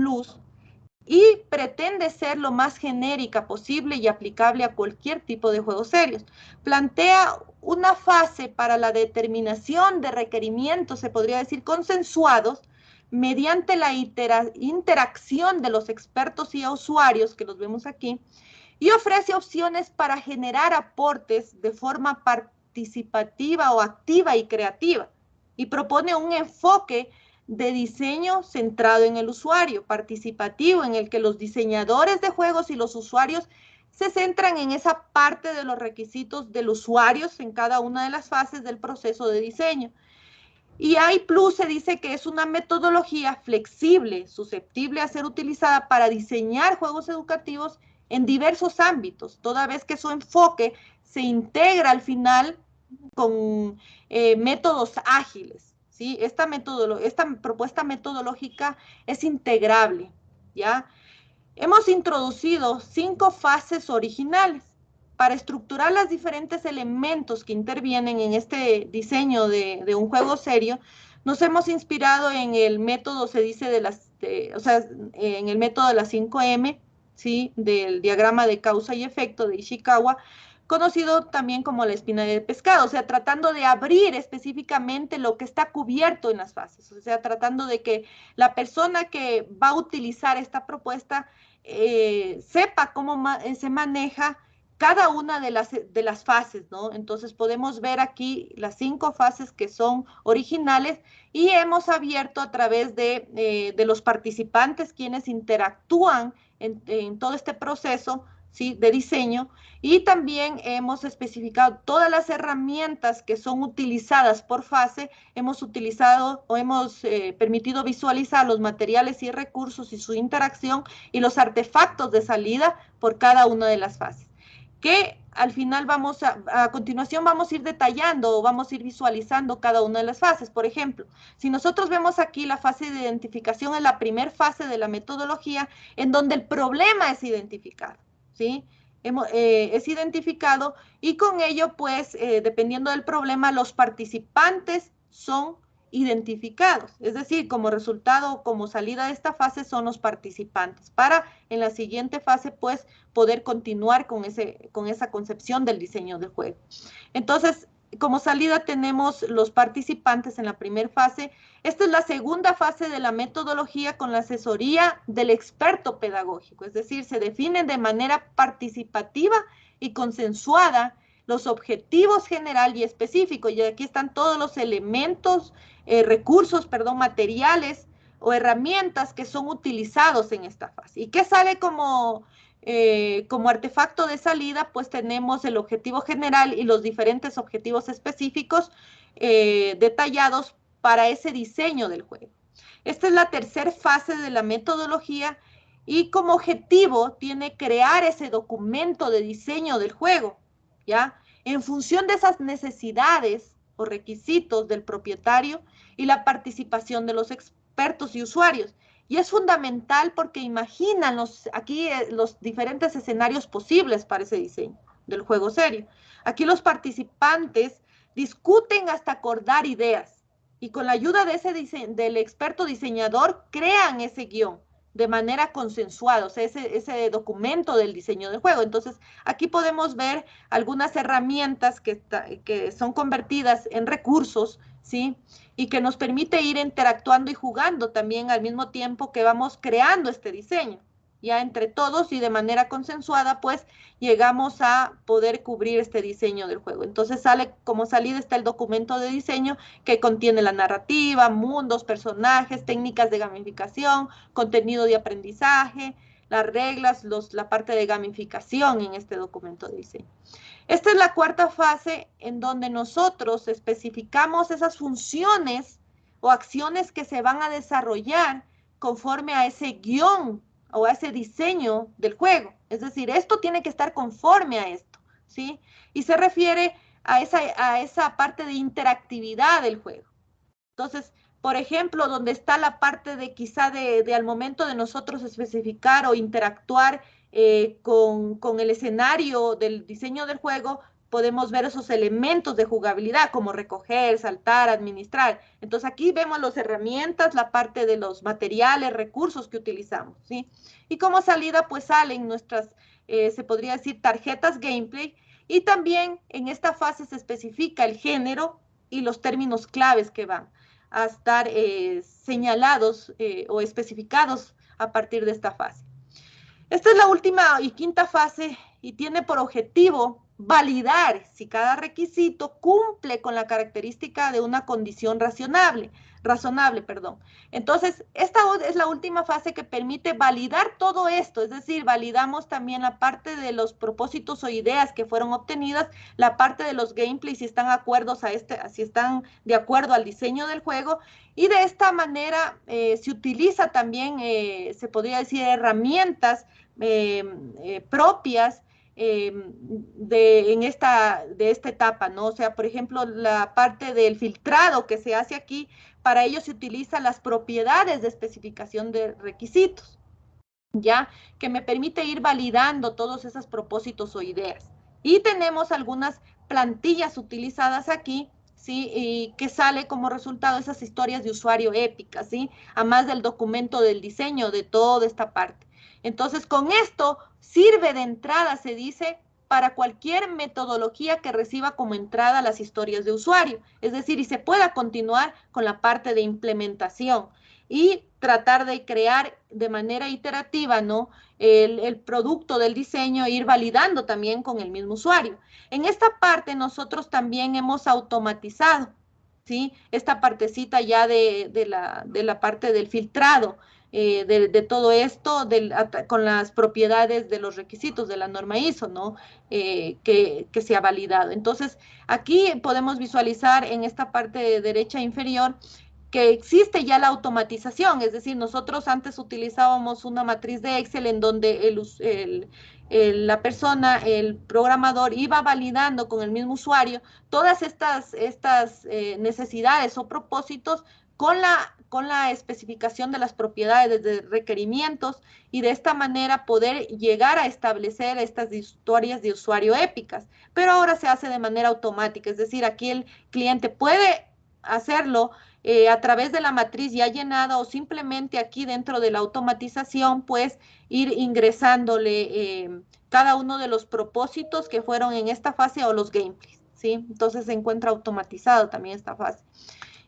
y pretende ser lo más genérica posible y aplicable a cualquier tipo de juegos serios. Plantea una fase para la determinación de requerimientos, se podría decir, consensuados, mediante la interacción de los expertos y usuarios, que los vemos aquí, y ofrece opciones para generar aportes de forma participativa o activa y creativa, y propone un enfoque de diseño centrado en el usuario, participativo, en el que los diseñadores de juegos y los usuarios se centran en esa parte de los requisitos del usuario en cada una de las fases del proceso de diseño. Y AI Plus se dice que es una metodología flexible, susceptible a ser utilizada para diseñar juegos educativos en diversos ámbitos, toda vez que su enfoque se integra al final con métodos ágiles, ¿sí? Esta propuesta metodológica es integrable, ¿ya? Hemos introducido 5 fases originales para estructurar los diferentes elementos que intervienen en este diseño de un juego serio. Nos hemos inspirado en el método, se dice, en el método de las 5M, ¿sí? Del diagrama de causa y efecto de Ishikawa, conocido también como la espina del pescado, o sea, tratando de abrir específicamente lo que está cubierto en las fases, o sea, tratando de que la persona que va a utilizar esta propuesta sepa cómo se maneja cada una de las fases, ¿no? Entonces podemos ver aquí las 5 fases que son originales y hemos abierto a través de los participantes quienes interactúan en todo este proceso, ¿sí? De diseño, y también hemos especificado todas las herramientas que son utilizadas por fase. Hemos utilizado o hemos permitido visualizar los materiales y recursos y su interacción y los artefactos de salida por cada una de las fases, que al final a continuación vamos a ir detallando o vamos a ir visualizando cada una de las fases. Por ejemplo, si nosotros vemos aquí la fase de identificación es la primera fase de la metodología en donde el problema es identificado, ¿sí? Es identificado y con ello, pues, dependiendo del problema, los participantes son identificados. Es decir, como resultado, como salida de esta fase son los participantes para en la siguiente fase, pues, poder continuar con esa concepción del diseño del juego. Entonces, como salida tenemos los participantes en la primera fase. Esta es la segunda fase de la metodología con la asesoría del experto pedagógico, es decir, se definen de manera participativa y consensuada los objetivos general y específico, y aquí están todos los elementos, materiales o herramientas que son utilizados en esta fase. ¿Y qué sale como artefacto de salida? Pues tenemos el objetivo general y los diferentes objetivos específicos detallados para ese diseño del juego. Esta es la tercera fase de la metodología y como objetivo tiene crear ese documento de diseño del juego, ¿ya? En función de esas necesidades o requisitos del propietario y la participación de los expertos y usuarios. Y es fundamental porque imaginan aquí los diferentes escenarios posibles para ese diseño del juego serio. Aquí los participantes discuten hasta acordar ideas y con la ayuda del experto diseñador crean ese guión de manera consensuada, o sea, ese documento del diseño del juego. Entonces, aquí podemos ver algunas herramientas que son convertidas en recursos, ¿sí? Y que nos permite ir interactuando y jugando también al mismo tiempo que vamos creando este diseño. Ya entre todos y de manera consensuada, pues llegamos a poder cubrir este diseño del juego. Entonces sale como salida está el documento de diseño que contiene la narrativa, mundos, personajes, técnicas de gamificación, contenido de aprendizaje, las reglas, la parte de gamificación en este documento de diseño. Esta es la cuarta fase en donde nosotros especificamos esas funciones o acciones que se van a desarrollar conforme a ese guión o a ese diseño del juego. Es decir, esto tiene que estar conforme a esto, ¿sí? Y se refiere a esa parte de interactividad del juego. Entonces, por ejemplo, donde está la parte de quizá al momento de nosotros especificar o interactuar con el escenario del diseño del juego, podemos ver esos elementos de jugabilidad como recoger, saltar, administrar. Entonces aquí vemos las herramientas, la parte de los materiales, recursos que utilizamos, ¿sí? Y como salida pues salen nuestras, se podría decir, tarjetas gameplay, y también en esta fase se especifica el género y los términos claves que van a estar señalados o especificados a partir de esta fase. Esta es la última y quinta fase y tiene por objetivo validar si cada requisito cumple con la característica de una condición razonable. Entonces, esta es la última fase que permite validar todo esto, es decir, validamos también la parte de los propósitos o ideas que fueron obtenidas, la parte de los gameplays, si están si están de acuerdo al diseño del juego, y de esta manera se utiliza también, se podría decir, herramientas propias de esta etapa, ¿no? O sea, por ejemplo, la parte del filtrado que se hace aquí, para ello se utilizan las propiedades de especificación de requisitos, ¿ya? Que me permite ir validando todos esos propósitos o ideas. Y tenemos algunas plantillas utilizadas aquí, ¿sí? Y que sale como resultado esas historias de usuario épicas, ¿sí? A más del documento del diseño de toda esta parte. Entonces, con esto sirve de entrada, se dice, para cualquier metodología que reciba como entrada las historias de usuario. Es decir, y se pueda continuar con la parte de implementación y tratar de crear de manera iterativa, ¿no? El producto del diseño e ir validando también con el mismo usuario. En esta parte nosotros también hemos automatizado, ¿sí? Esta partecita ya de la parte del filtrado, de todo esto con las propiedades de los requisitos de la norma ISO, ¿no? Que se ha validado. Entonces, aquí podemos visualizar en esta parte derecha inferior que existe ya la automatización, es decir, nosotros antes utilizábamos una matriz de Excel en donde la persona, el programador, iba validando con el mismo usuario todas estas necesidades o propósitos con la especificación de las propiedades de requerimientos y de esta manera poder llegar a establecer estas historias de usuario épicas. Pero ahora se hace de manera automática, es decir, aquí el cliente puede hacerlo a través de la matriz ya llenada o simplemente aquí dentro de la automatización, pues ir ingresándole cada uno de los propósitos que fueron en esta fase o los gameplays, ¿sí? Entonces se encuentra automatizado también esta fase.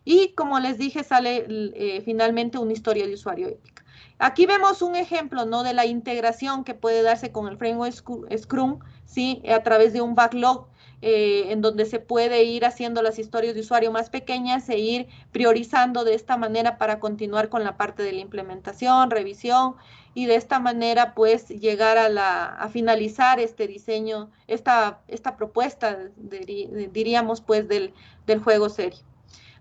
Y como les dije, sale finalmente una historia de usuario épica. Aquí vemos un ejemplo, ¿no? De la integración que puede darse con el framework Scrum, ¿sí? A través de un backlog en donde se puede ir haciendo las historias de usuario más pequeñas e ir priorizando de esta manera para continuar con la parte de la implementación, revisión y de esta manera pues llegar a finalizar este diseño, esta propuesta, diríamos pues del juego serio.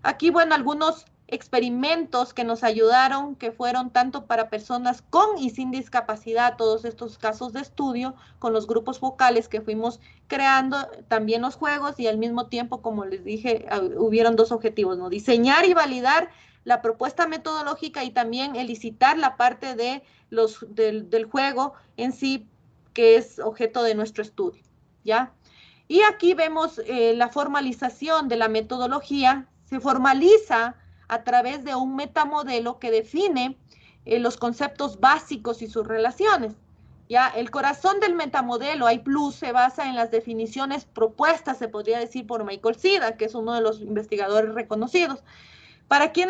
Aquí, bueno, algunos experimentos que nos ayudaron, que fueron tanto para personas con y sin discapacidad, todos estos casos de estudio, con los grupos focales que fuimos creando, también los juegos y al mismo tiempo, como les dije, hubieron dos objetivos, ¿no? Diseñar y validar la propuesta metodológica y también elicitar la parte del juego en sí, que es objeto de nuestro estudio, ¿ya? Y aquí vemos la formalización de la metodología, se formaliza a través de un metamodelo que define los conceptos básicos y sus relaciones. Ya, el corazón del metamodelo, iPlus, se basa en las definiciones propuestas, se podría decir, por Michael Sida, que es uno de los investigadores reconocidos. Para quien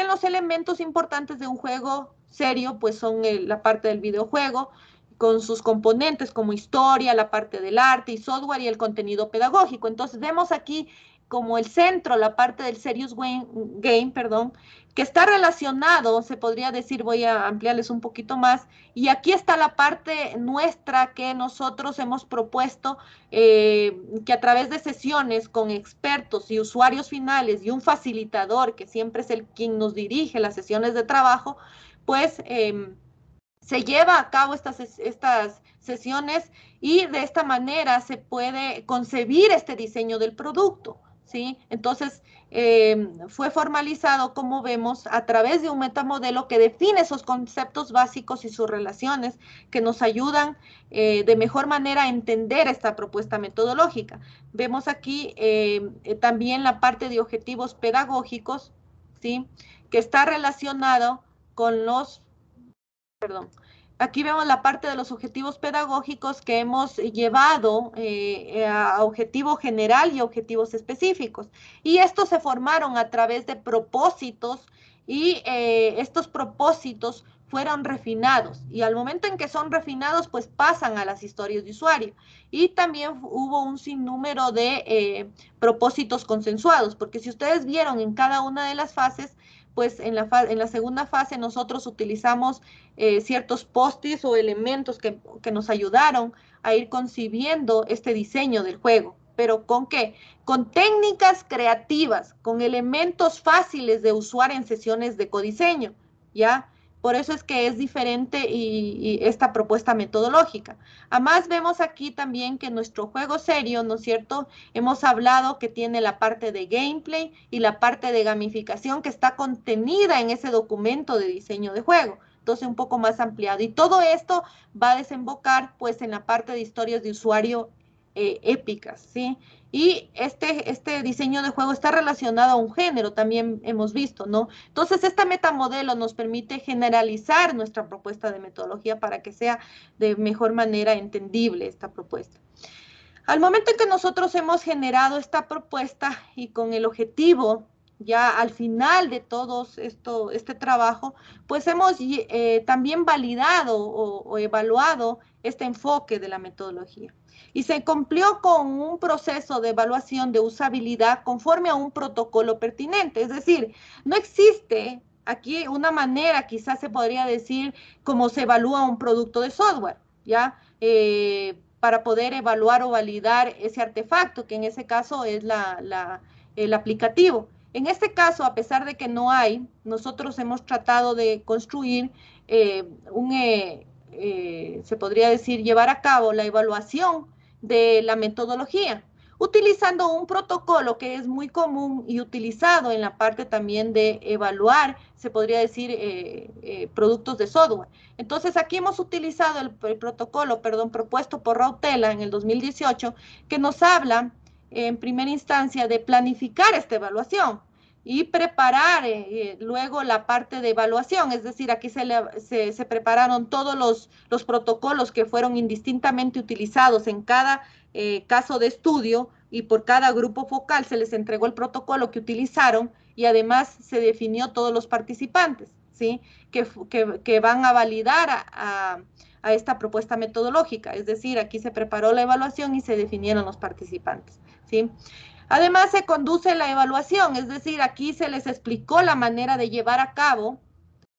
los elementos importantes de un juego serio, pues son la parte del videojuego, con sus componentes como historia, la parte del arte y software y el contenido pedagógico. Entonces vemos aquí como el centro, la parte del serious game, perdón, que está relacionado, se podría decir, voy a ampliarles un poquito más, y aquí está la parte nuestra que nosotros hemos propuesto, que a través de sesiones con expertos y usuarios finales y un facilitador, que siempre es el quien nos dirige las sesiones de trabajo, pues se lleva a cabo estas sesiones y de esta manera se puede concebir este diseño del producto, ¿sí? Entonces, fue formalizado, como vemos, a través de un metamodelo que define esos conceptos básicos y sus relaciones que nos ayudan de mejor manera a entender esta propuesta metodológica. Vemos aquí también la parte de objetivos pedagógicos, ¿sí? Que está relacionado con perdón. Aquí vemos la parte de los objetivos pedagógicos que hemos llevado a objetivo general y objetivos específicos. Y estos se formaron a través de propósitos y estos propósitos fueron refinados, y al momento en que son refinados, pues pasan a las historias de usuario. Y también hubo un sinnúmero de propósitos consensuados, porque si ustedes vieron en cada una de las fases, pues en la segunda fase nosotros utilizamos ciertos post-its o elementos que nos ayudaron a ir concibiendo este diseño del juego. ¿Pero con qué? Con técnicas creativas, con elementos fáciles de usar en sesiones de codiseño, ¿ya? Por eso es que es diferente y esta propuesta metodológica. Además, vemos aquí también que nuestro juego serio, ¿no es cierto? Hemos hablado que tiene la parte de gameplay y la parte de gamificación que está contenida en ese documento de diseño de juego. Entonces, un poco más ampliado. Y todo esto va a desembocar, pues, en la parte de historias de usuario épicas, ¿sí? Y este diseño de juego está relacionado a un género, también hemos visto, ¿no? Entonces, esta metamodelo nos permite generalizar nuestra propuesta de metodología para que sea de mejor manera entendible esta propuesta. Al momento en que nosotros hemos generado esta propuesta y con el objetivo, ya al final de todo este trabajo, pues hemos también validado o evaluado este enfoque de la metodología. Y se cumplió con un proceso de evaluación de usabilidad conforme a un protocolo pertinente. Es decir, no existe aquí una manera, quizás se podría decir, como se evalúa un producto de software, ¿ya? Para poder evaluar o validar ese artefacto, que en ese caso es el aplicativo. En este caso, a pesar de que no hay, nosotros hemos tratado de construir se podría decir, llevar a cabo la evaluación de la metodología, utilizando un protocolo que es muy común y utilizado en la parte también de evaluar, se podría decir, productos de software. Entonces, aquí hemos utilizado el protocolo, perdón, propuesto por Rautela en el 2018, que nos habla en primera instancia de planificar esta evaluación y preparar luego la parte de evaluación, es decir, aquí se prepararon todos los protocolos que fueron indistintamente utilizados en cada caso de estudio y por cada grupo focal se les entregó el protocolo que utilizaron y además se definió todos los participantes, ¿sí? Que van a validar a esta propuesta metodológica, es decir, aquí se preparó la evaluación y se definieron los participantes, ¿sí? Además, se conduce la evaluación, es decir, aquí se les explicó la manera de llevar a cabo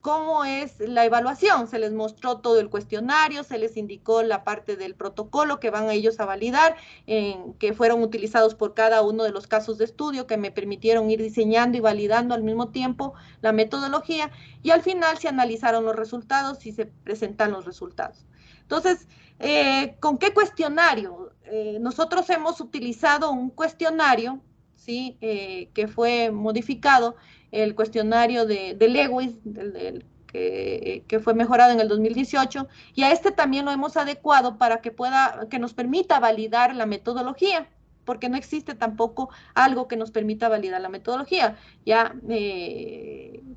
cómo es la evaluación. Se les mostró todo el cuestionario, se les indicó la parte del protocolo que van a ellos a validar, que fueron utilizados por cada uno de los casos de estudio, que me permitieron ir diseñando y validando al mismo tiempo la metodología, y al final se analizaron los resultados y se presentan los resultados. Entonces, ¿con qué cuestionario? Nosotros hemos utilizado un cuestionario, ¿sí? Que fue modificado, el cuestionario de Lewis, que fue mejorado en el 2018, y a este también lo hemos adecuado para que nos permita validar la metodología, porque no existe tampoco algo que nos permita validar la metodología. ¿Ya?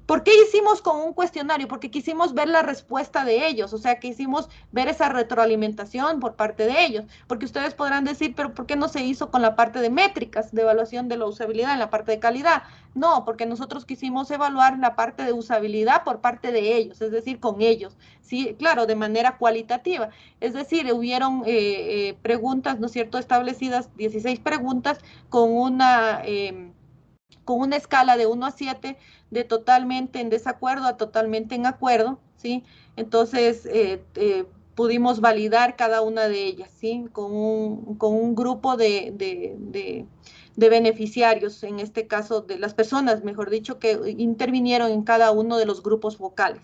¿Por qué hicimos con un cuestionario? Porque quisimos ver la respuesta de ellos, o sea, quisimos ver esa retroalimentación por parte de ellos, porque ustedes podrán decir, pero ¿por qué no se hizo con la parte de métricas, de evaluación de la usabilidad en la parte de calidad? No, porque nosotros quisimos evaluar la parte de usabilidad por parte de ellos, es decir, con ellos, sí, claro, de manera cualitativa. Es decir, hubieron preguntas, ¿no es cierto?, establecidas, 16 preguntas con una escala de 1 a 7, de totalmente en desacuerdo a totalmente en acuerdo, ¿sí? Entonces, pudimos validar cada una de ellas, ¿sí? Con un grupo de beneficiarios, en este caso de las personas, mejor dicho, que intervinieron en cada uno de los grupos vocales,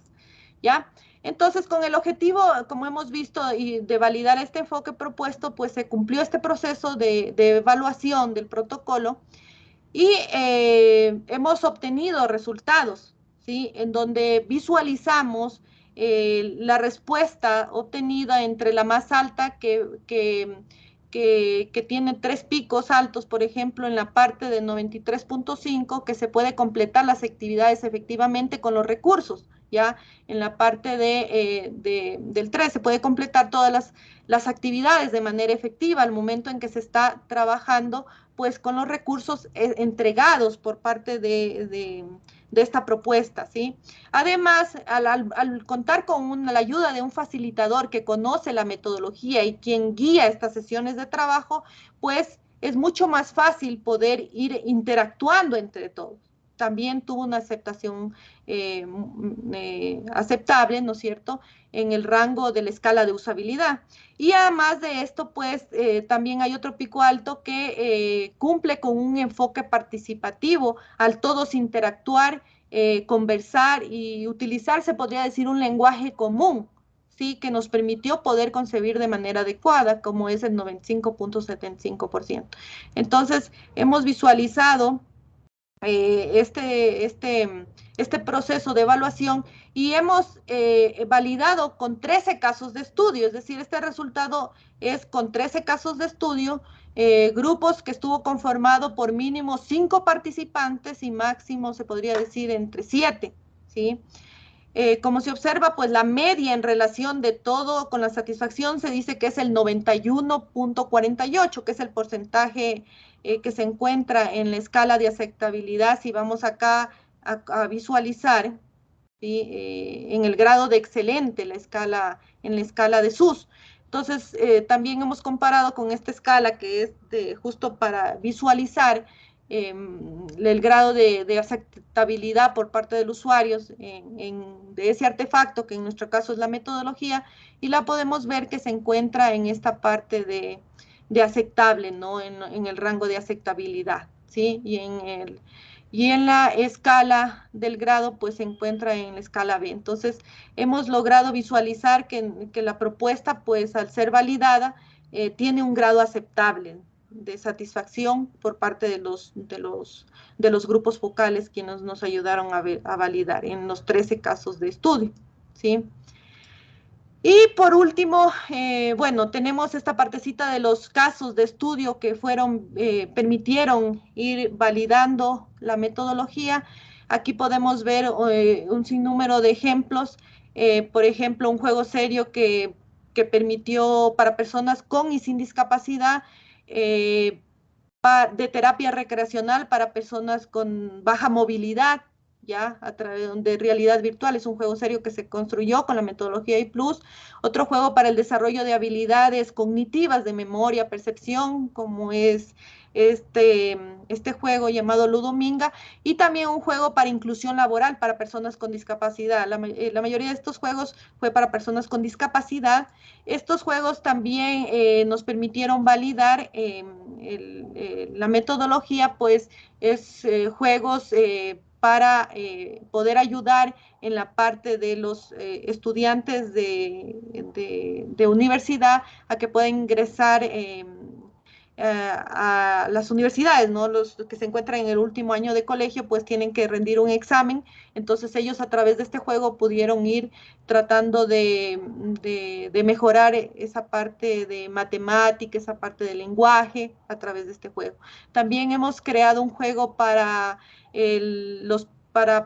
¿ya? Entonces, con el objetivo, como hemos visto, y de validar este enfoque propuesto, pues se cumplió este proceso de evaluación del protocolo y hemos obtenido resultados, ¿sí? En donde visualizamos la respuesta obtenida entre la más alta que tiene 3 picos altos, por ejemplo, en la parte de 93.5, que se puede completar las actividades efectivamente con los recursos, ¿ya? En la parte del 3 se puede completar todas las actividades de manera efectiva al momento en que se está trabajando pues con los recursos entregados por parte de esta propuesta, ¿sí? Además, al contar con la ayuda de un facilitador que conoce la metodología y quien guía estas sesiones de trabajo, pues es mucho más fácil poder ir interactuando entre todos. También tuvo una aceptación aceptable, ¿no es cierto?, en el rango de la escala de usabilidad. Y además de esto, pues también hay otro pico alto que cumple con un enfoque participativo al todos interactuar, conversar y utilizar, se podría decir, un lenguaje común, ¿sí? Que nos permitió poder concebir de manera adecuada, como es el 95.75%. Entonces, hemos visualizado este proceso de evaluación y hemos validado con 13 casos de estudio, es decir, este resultado es con 13 casos de estudio, grupos que estuvo conformado por mínimo 5 participantes y máximo se podría decir entre 7, ¿sí? Como se observa, pues la media en relación de todo con la satisfacción se dice que es el 91.48, que es el porcentaje que se encuentra en la escala de aceptabilidad. Si vamos acá a visualizar, ¿sí? En el grado de excelente, en la escala de SUS. Entonces, también hemos comparado con esta escala que es justo para visualizar el grado de aceptabilidad por parte del usuario de ese artefacto, que en nuestro caso es la metodología, y la podemos ver que se encuentra en esta parte de aceptable, ¿no? En el rango de aceptabilidad, ¿sí? Y en la escala del grado, pues se encuentra en la escala B. Entonces, hemos logrado visualizar que la propuesta, pues al ser validada, tiene un grado aceptable de satisfacción por parte de los grupos focales quienes nos ayudaron a validar en los 13 casos de estudio, ¿sí? Y por último, bueno, tenemos esta partecita de los casos de estudio que permitieron ir validando la metodología. Aquí podemos ver un sinnúmero de ejemplos. Por ejemplo, un juego serio que permitió para personas con y sin discapacidad eh, de terapia recreacional para personas con baja movilidad, ya a través de realidad virtual. Es un juego serio que se construyó con la metodología I+. Otro juego para el desarrollo de habilidades cognitivas de memoria, percepción, como es este juego llamado Ludominga, y también un juego para inclusión laboral para personas con discapacidad. La mayoría de estos juegos fue para personas con discapacidad. Estos juegos también nos permitieron validar la metodología, pues es juegos para poder ayudar en la parte de los estudiantes de universidad a que puedan ingresar a las universidades, ¿no? Los que se encuentran en el último año de colegio, pues tienen que rendir un examen. Entonces ellos a través de este juego pudieron ir tratando de mejorar esa parte de matemática, esa parte de lenguaje a través de este juego. También hemos creado un juego para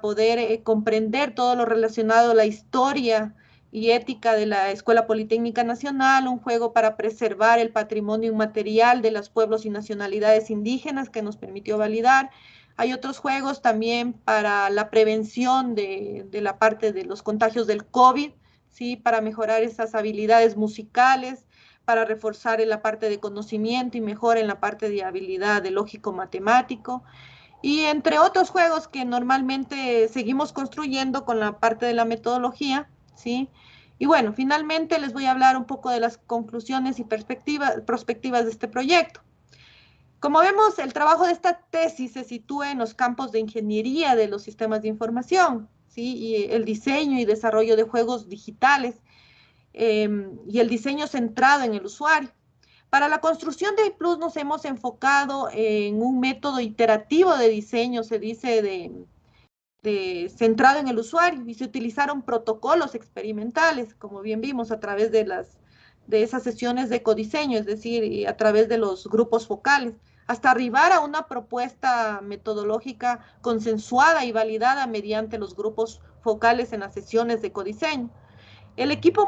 poder comprender todo lo relacionado a la historia y ética de la Escuela Politécnica Nacional, un juego para preservar el patrimonio inmaterial de los pueblos y nacionalidades indígenas que nos permitió validar. Hay otros juegos también para la prevención de la parte de los contagios del COVID, ¿sí? Para mejorar esas habilidades musicales, para reforzar en la parte de conocimiento y mejor en la parte de habilidad de lógico-matemático. Y entre otros juegos que normalmente seguimos construyendo con la parte de la metodología, ¿sí? Y bueno, finalmente les voy a hablar un poco de las conclusiones y perspectivas de este proyecto. Como vemos, el trabajo de esta tesis se sitúa en los campos de ingeniería de los sistemas de información, ¿sí? Y el diseño y desarrollo de juegos digitales y el diseño centrado en el usuario. Para la construcción de iPlus nos hemos enfocado en un método iterativo de diseño, se dice, centrado en el usuario, y se utilizaron protocolos experimentales, como bien vimos, a través de esas sesiones de codiseño, es decir, a través de los grupos focales, hasta arribar a una propuesta metodológica consensuada y validada mediante los grupos focales en las sesiones de codiseño. El equipo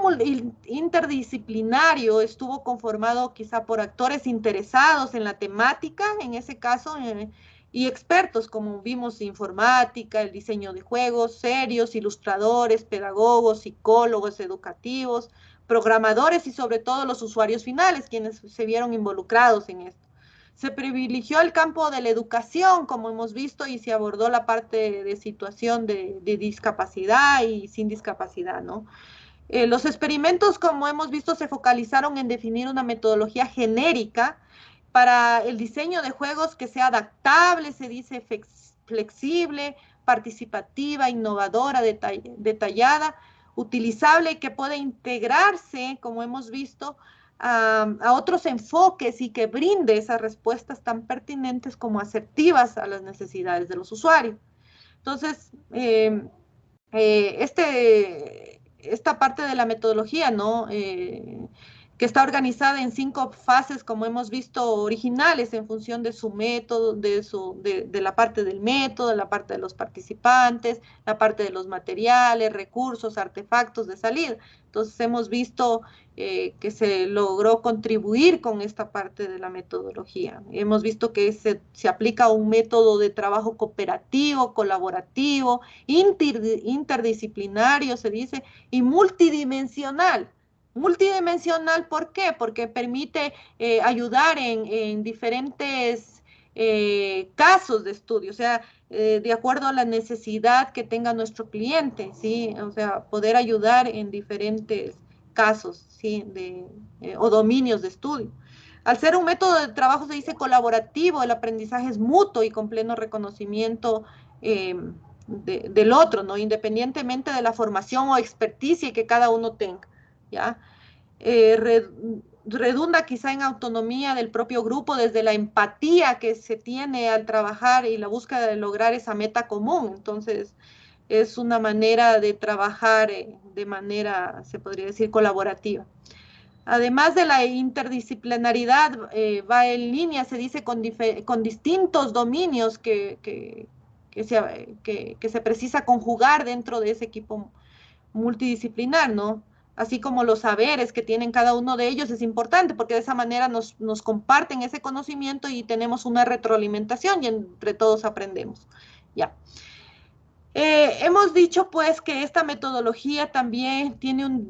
interdisciplinario estuvo conformado quizá por actores interesados en la temática, en ese caso, y expertos, como vimos, informática, el diseño de juegos, serios, ilustradores, pedagogos, psicólogos educativos, programadores y sobre todo los usuarios finales, quienes se vieron involucrados en esto. Se privilegió el campo de la educación, como hemos visto, y se abordó la parte de situación de discapacidad y sin discapacidad, ¿no? Los experimentos, como hemos visto, se focalizaron en definir una metodología genérica para el diseño de juegos que sea adaptable, se dice flexible, participativa, innovadora, detallada, utilizable y que pueda integrarse, como hemos visto, a otros enfoques y que brinde esas respuestas tan pertinentes como asertivas a las necesidades de los usuarios. Entonces, esta parte de la metodología, ¿no? Que está organizada en 5 fases, como hemos visto, originales en función de su método, de la parte del método, la parte de los participantes, la parte de los materiales, recursos, artefactos de salida. Entonces hemos visto que se logró contribuir con esta parte de la metodología. Hemos visto que se aplica un método de trabajo cooperativo, colaborativo, interdisciplinario, se dice, y multidimensional. Multidimensional, ¿por qué? Porque permite ayudar en diferentes casos de estudio, o sea, de acuerdo a la necesidad que tenga nuestro cliente, ¿sí? O sea, poder ayudar en diferentes casos, ¿sí? O dominios de estudio. Al ser un método de trabajo, se dice colaborativo, el aprendizaje es mutuo y con pleno reconocimiento del otro, ¿no? Independientemente de la formación o experticia que cada uno tenga, ¿ya? Redunda quizá en autonomía del propio grupo desde la empatía que se tiene al trabajar y la búsqueda de lograr esa meta común. Entonces, es una manera de trabajar de manera, se podría decir, colaborativa. Además de la interdisciplinaridad, va en línea, se dice, con distintos dominios que se precisa conjugar dentro de ese equipo multidisciplinar, ¿no? Así como los saberes que tienen cada uno de ellos es importante, porque de esa manera nos comparten ese conocimiento y tenemos una retroalimentación y entre todos aprendemos. Ya. Hemos dicho pues que esta metodología también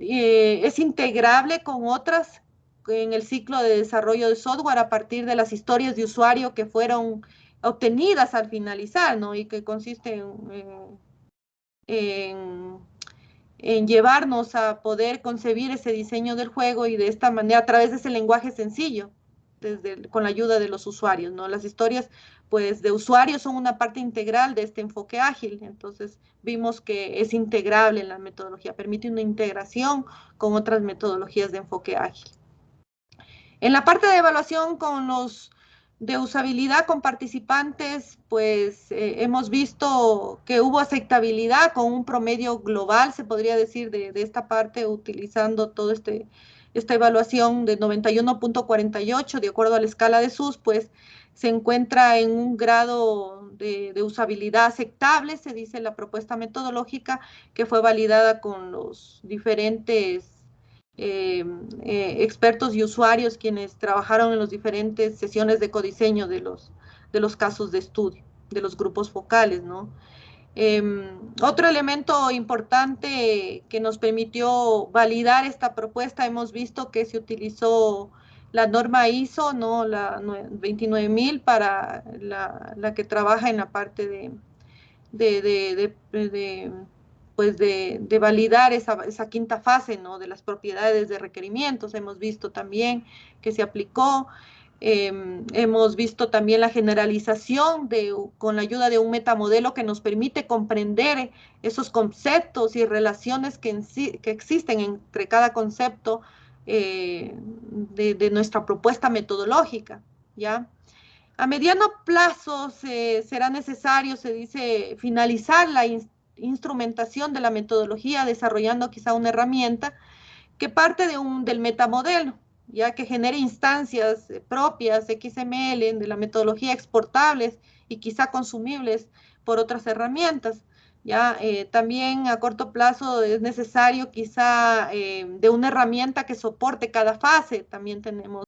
es integrable con otras en el ciclo de desarrollo de software a partir de las historias de usuario que fueron obtenidas al finalizar, ¿no? Y que consiste en, en llevarnos a poder concebir ese diseño del juego y de esta manera, a través de ese lenguaje sencillo, con la ayuda de los usuarios, ¿no? Las historias, pues, de usuarios son una parte integral de este enfoque ágil, entonces vimos que es integrable en la metodología, permite una integración con otras metodologías de enfoque ágil. En la parte de evaluación con los de usabilidad con participantes, pues hemos visto que hubo aceptabilidad con un promedio global, se podría decir, de esta parte, utilizando todo esta evaluación de 91.48, de acuerdo a la escala de SUS, pues se encuentra en un grado de usabilidad aceptable, se dice la propuesta metodológica, que fue validada con los diferentes expertos y usuarios quienes trabajaron en las diferentes sesiones de codiseño de los casos de estudio, de los grupos focales, ¿no? Otro elemento importante que nos permitió validar esta propuesta, hemos visto que se utilizó la norma ISO, ¿no? La 29000 para la que trabaja en la parte de, de, de pues de validar esa quinta fase, ¿no? De las propiedades de requerimientos. Hemos visto también que se aplicó. Hemos visto también la generalización con la ayuda de un metamodelo que nos permite comprender esos conceptos y relaciones que existen entre cada concepto de nuestra propuesta metodológica, ¿ya? A mediano plazo será necesario, se dice, finalizar la instrumentación de la metodología, desarrollando quizá una herramienta que parte del metamodelo, ya que genere instancias propias XML de la metodología exportables y quizá consumibles por otras herramientas. Ya también a corto plazo es necesario quizá de una herramienta que soporte cada fase. También tenemos